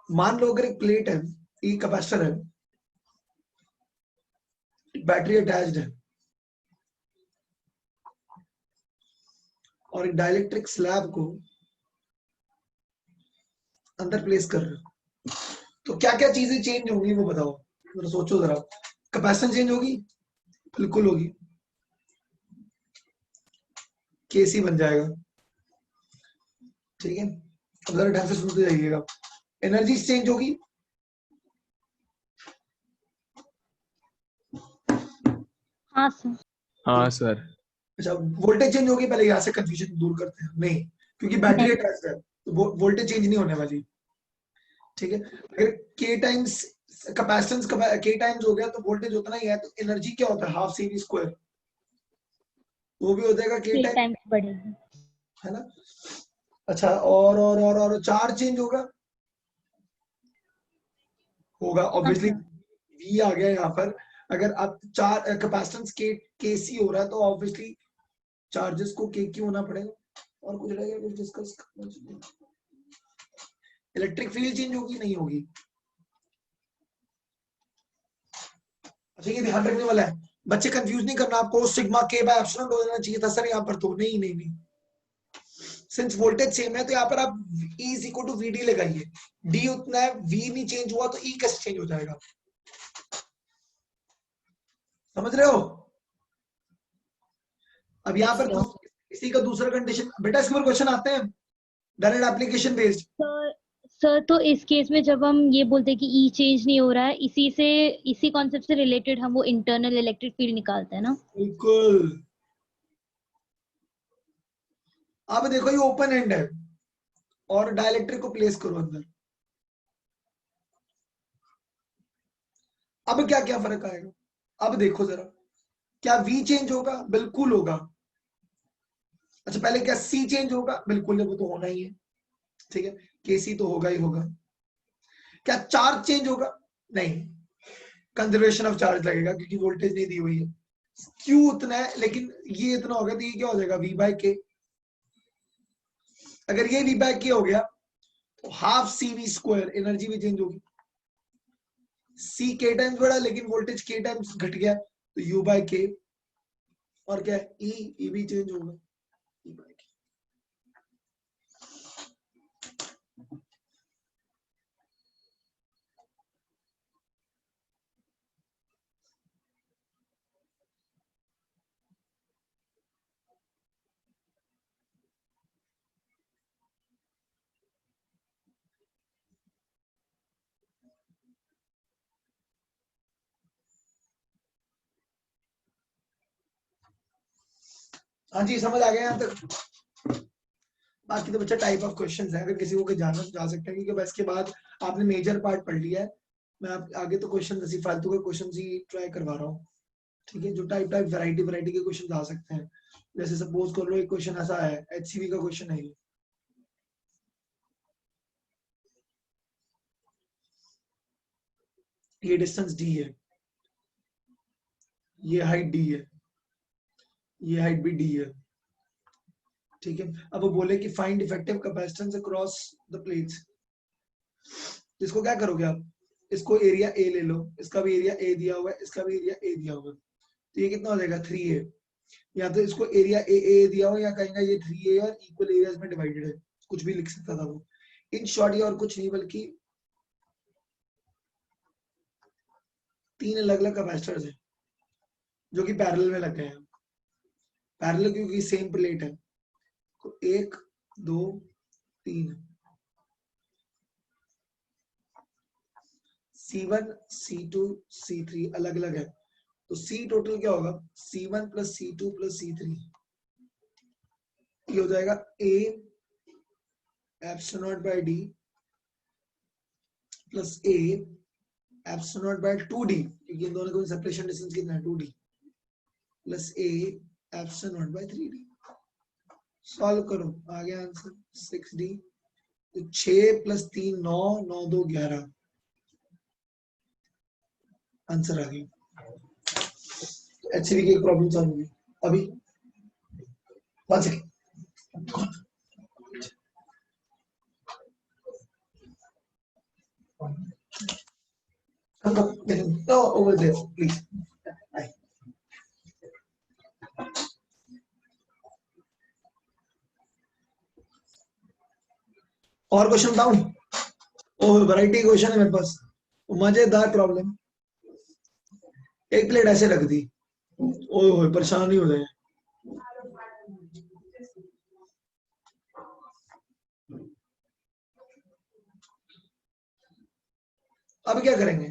मान लो अगर एक प्लेट है, एक कैपेसिटर है, बैटरी अटैच्ड है और एक डाइलेक्ट्रिक स्लैब को अंदर प्लेस कर रहे हो, तो क्या क्या चीजें चेंज होंगी वो बताओ, जरा सोचो जरा। कैपेसिटेंस चेंज होगी, बिल्कुल होगी, केसी बन जाएगा, ठीक है। अब जरा ढंग से सुनते जाइएगा। एनर्जी चेंज होगी, हाँ सर। हाँ सर। अच्छा वोल्टेज चेंज होगी, पहले यहाँ से कंफ्यूजन दूर करते हैं, नहीं क्योंकि बैटरी नहीं। अटैच है तो वोल्टेज चेंज नहीं होने वाली, ठीक है। अगर के टाइम्स कैपेसिटेंस के टाइम्स हो गया तो वोल्टेज उतना ही है, तो एनर्जी क्या होता है, हाफ सीवी स्क्वायर, वो भी हो जाएगा के टाइम, टाइम्स बढ़ेगी। है ना। अच्छा और चार्ज चेंज होगा, होगा ऑब्वियसली, हाँ, वी आ गया यहाँ पर। अगर आप चार कैपेसिटेंस के सी हो रहा है तो ऑब्वियसली चार्जेस को के क्यू होना पड़ेगा। और कुछ रहेगा कुछ डिस्कस करना चाहिए। इलेक्ट्रिक फील्ड चेंज होगी, नहीं होगी। अच्छा ये ध्यान रखने वाला है, बच्चे कंफ्यूज नहीं करना आपको, सिग्मा के बाय एप्सिलॉन हो जाना चाहिए था सर यहाँ पर, तो नहीं नहीं नहीं, सिंस वोल्टेज सेम है तो यहाँ पर आप E is equal to VD लगाइए, D उतना है, V नहीं चेंज हुआ तो E कैसे चेंज हो जाएगा, समझ रहे हो। अब यहाँ पर इसी का दूसरा कंडीशन, बेटा इसके ऊपर क्वेश्चन आते हैं डायरेक्ट एप्लीकेशन बेस्ड। सर तो इस केस में जब हम ये बोलते हैं कि ई चेंज नहीं हो रहा है, इसी कॉन्सेप्ट से रिलेटेड हम वो इंटरनल इलेक्ट्रिक फील्ड निकालते हैं ना। बिल्कुल। अब देखो ये ओपन एंड है और डाइलेक्ट्रिक को प्लेस करो अंदर, अब क्या क्या फर्क आएगा, अब देखो जरा, क्या V चेंज होगा, बिल्कुल होगा। अच्छा पहले क्या C चेंज होगा, बिल्कुल वो तो होना ही है, ठीक है, KC तो होगा ही होगा। क्या चार्ज चेंज होगा, नहीं, कंजर्वेशन ऑफ चार्ज लगेगा क्योंकि वोल्टेज नहीं दी हुई है। Q उतना है लेकिन ये इतना होगा तो ये क्या हो जाएगा, V बाय K। अगर ये V बाय K हो गया तो हाफ CV स्क्वायर, एनर्जी भी चेंज होगी। C K टाइम्स बढ़ा लेकिन वोल्टेज K टाइम्स घट गया तो U बाय K, और क्या E भी चेंज होगा, E बाय K। हाँ जी समझ आ गया यहाँ तक। बाकी तो बच्चा टाइप ऑफ क्वेश्चंस है, अगर किसी को जाना तो जा सकते हैं क्योंकि बस के बाद आपने मेजर पार्ट पढ़ लिया है। मैं आप आगे तो क्वेश्चन ऐसी फालतू के क्वेश्चन ही ट्राई करवा रहा हूँ, ठीक है, जो टाइप वैरायटी के क्वेश्चन आ सकते हैं। जैसे सपोज कर लो एक क्वेश्चन ऐसा है, HCV का क्वेश्चन है, ये डिस्टेंस D है, ये हाइट D है, ये हाइट भी D है, ठीक है। अब वो बोले कि find effective capacitance across the plates, इसको क्या करोगे आप, इसको एरिया A ले लो, इसका भी एरिया A दिया हुआ है, इसका भी एरिया A दिया हुआ है, तो ये कितना हो जाएगा 3A। या तो इसको एरिया A दिया हो या कहेंगे ये 3A और इक्वल एरियाज में डिवाइडेड है, कुछ भी लिख सकता था वो। इन शॉर्ट ये और कुछ नहीं बल्कि 3 अलग अलग कैपेसिटर्स हैं जो कि पैरेलल में लगे हैं, पैरेलल क्योंकि सेम प्लेट है, तो 1 2 3 C1 C2 C3 अलग अलग है, तो C टोटल क्या होगा, C1 plus C2 plus C3, ये हो जाएगा A epsilon not by D plus A epsilon not by 2D, क्योंकि इन दोनों का सेपरेशन डिस्टेंस कितना है 2D, plus A epsilon not by 3D। Solve करो, आ गया आंसर 6D। तो 6 प्लस 3 9, 9 2 11, आंसर आ गया। HCV की एक प्रॉब्लम सॉल्व हुई अभी। 1 second, no, over there please. Hi. और क्वेश्चन बताऊं? ओह वैरायटी क्वेश्चन है मेरे पास, मजेदार प्रॉब्लम। एक प्लेट ऐसे रख दी, ओह परेशान ही हो जाए। अब क्या करेंगे,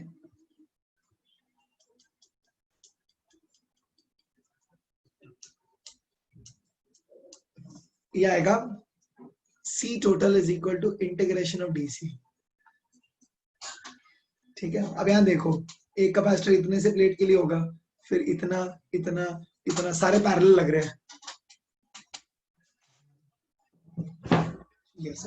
ये आएगा C total is equal to integration of DC। ठीक है, अब यहां देखो, एक कैपेसिटर इतने से प्लेट के लिए होगा, फिर इतना इतना इतना, सारे पैरेलल लग रहे हैं। यस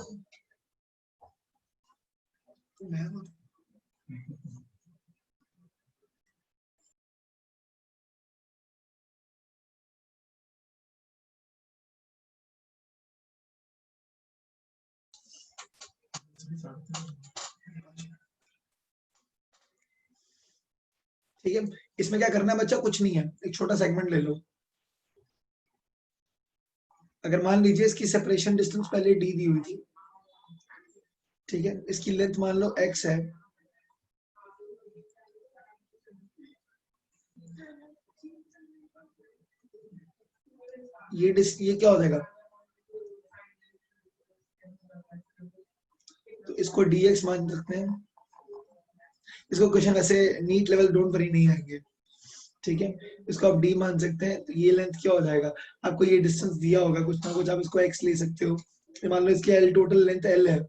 ठीक है, इसमें क्या करना है बच्चा, कुछ नहीं है, एक छोटा सेगमेंट ले लो। अगर मान लीजिए इसकी सेपरेशन डिस्टेंस पहले D दी हुई थी, ठीक है, इसकी लेंथ मान लो x है, ये क्या हो जाएगा, तो इसको dx मान सकते हैं। इसको क्वेश्चन ऐसे नीट लेवल डोंट वरी नहीं आएंगे, ठीक है, इसको आप d मान सकते हैं। तो ये लेंथ क्या हो जाएगा, आपको ये डिस्टेंस दिया होगा कुछ ना कुछ, आप इसको x ले सकते हो। मान लो इसकी l टोटल लेंथ l है,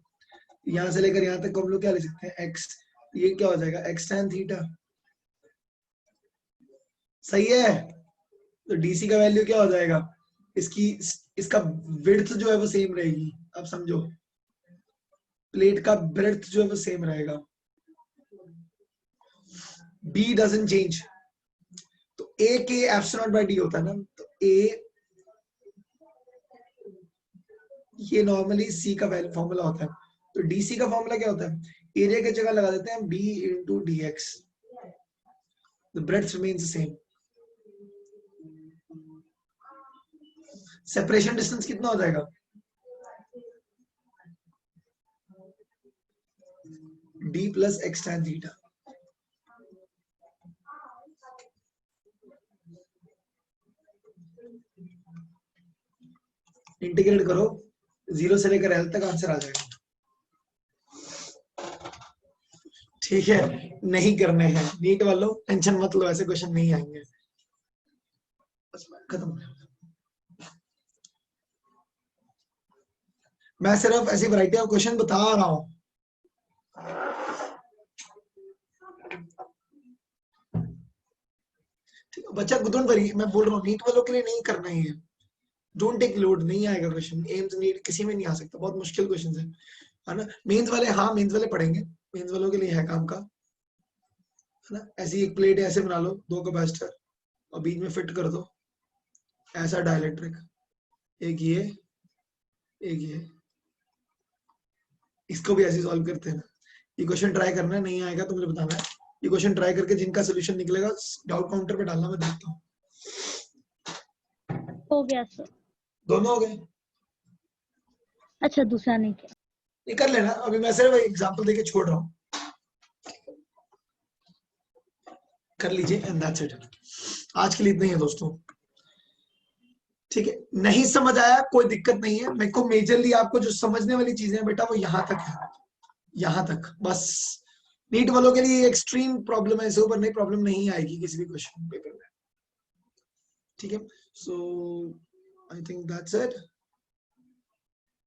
यहां से लेकर यहां तक हम लोग क्या ले सकते हैं x, ये क्या हो जाएगा x tan थीटा, सही है। तो DC का वैल्यू क्या हो जाएगा, इसका विड्थ जो है वो सेम रहेगी, आप समझो, प्लेट का ब्रेड्थ जो है वो सेम रहेगा, B डजंट चेंज। तो A के एप्सिलॉन नॉट बाय D होता है ना, तो A ये नॉर्मली C का फॉर्मूला होता है, तो DC का फॉर्मूला क्या होता है, एरिया की जगह लगा देते हैं B into dx, the breadth remains the same। Separation distance कितना हो जाएगा, D plus x tan theta. Integrate करो, 0 से लेकर L तक आंसर आ जाएगा। ठीक है, नहीं करने हैं नीट वालों, टेंशन मत लो, ऐसे क्वेश्चन नहीं आएंगे, बस खत्म। मैं सिर्फ ऐसी वैरायटी ऑफ क्वेश्चन बता रहा हूं। बच्चा डोंट वरी, मैं बोल रहा हूँ नीट वालों के लिए नहीं करना ही है, डोंट टेक लोड, नहीं आएगा क्वेश्चन, एम्स नीट किसी में नहीं आ सकता, बहुत मुश्किल क्वेश्चन है ना। मेंस वाले, हाँ मेंस वाले पढ़ेंगे, मेंस वालों के लिए है काम का, है ना। ऐसी एक प्लेट ऐसे बना लो, 2 कैपेसिटर और बीच में फिट कर दो ऐसा डाइलेक्ट्रिक, एक ये एक ये, इसको भी ऐसे सॉल्व करते हैं ना। ये क्वेश्चन ट्राई करना है, नहीं आएगा तो मुझे बताना है। ये क्वेश्चन ट्राई करके जिनका सोल्यूशन निकलेगा डाउट काउंटर पे डालना, मैं देखता हूँ। हो गया सर। दोनों हो गए? अच्छा दूसरा नहीं किया। ये कर लेना, अभी मैं सिर्फ एग्जांपल देके छोड़ रहा हूँ, कर लीजिए एंड दैट्स इट। आज के लिए इतना ही है दोस्तों। ठीक है, नहीं समझ आया कोई दिक्कत नहीं है, मेरे को मेजरली आपको जो समझने वाली चीजें हैं बेटा वो यहाँ तक है, यहाँ तक बस। नीट वालों के लिए एक्सट्रीम प्रॉब्लम है, इससे ऊपर नहीं प्रॉब्लम नहीं आएगी किसी भी क्वेश्चन पेपर में, ठीक है। सो आई थिंक दैट्स इट।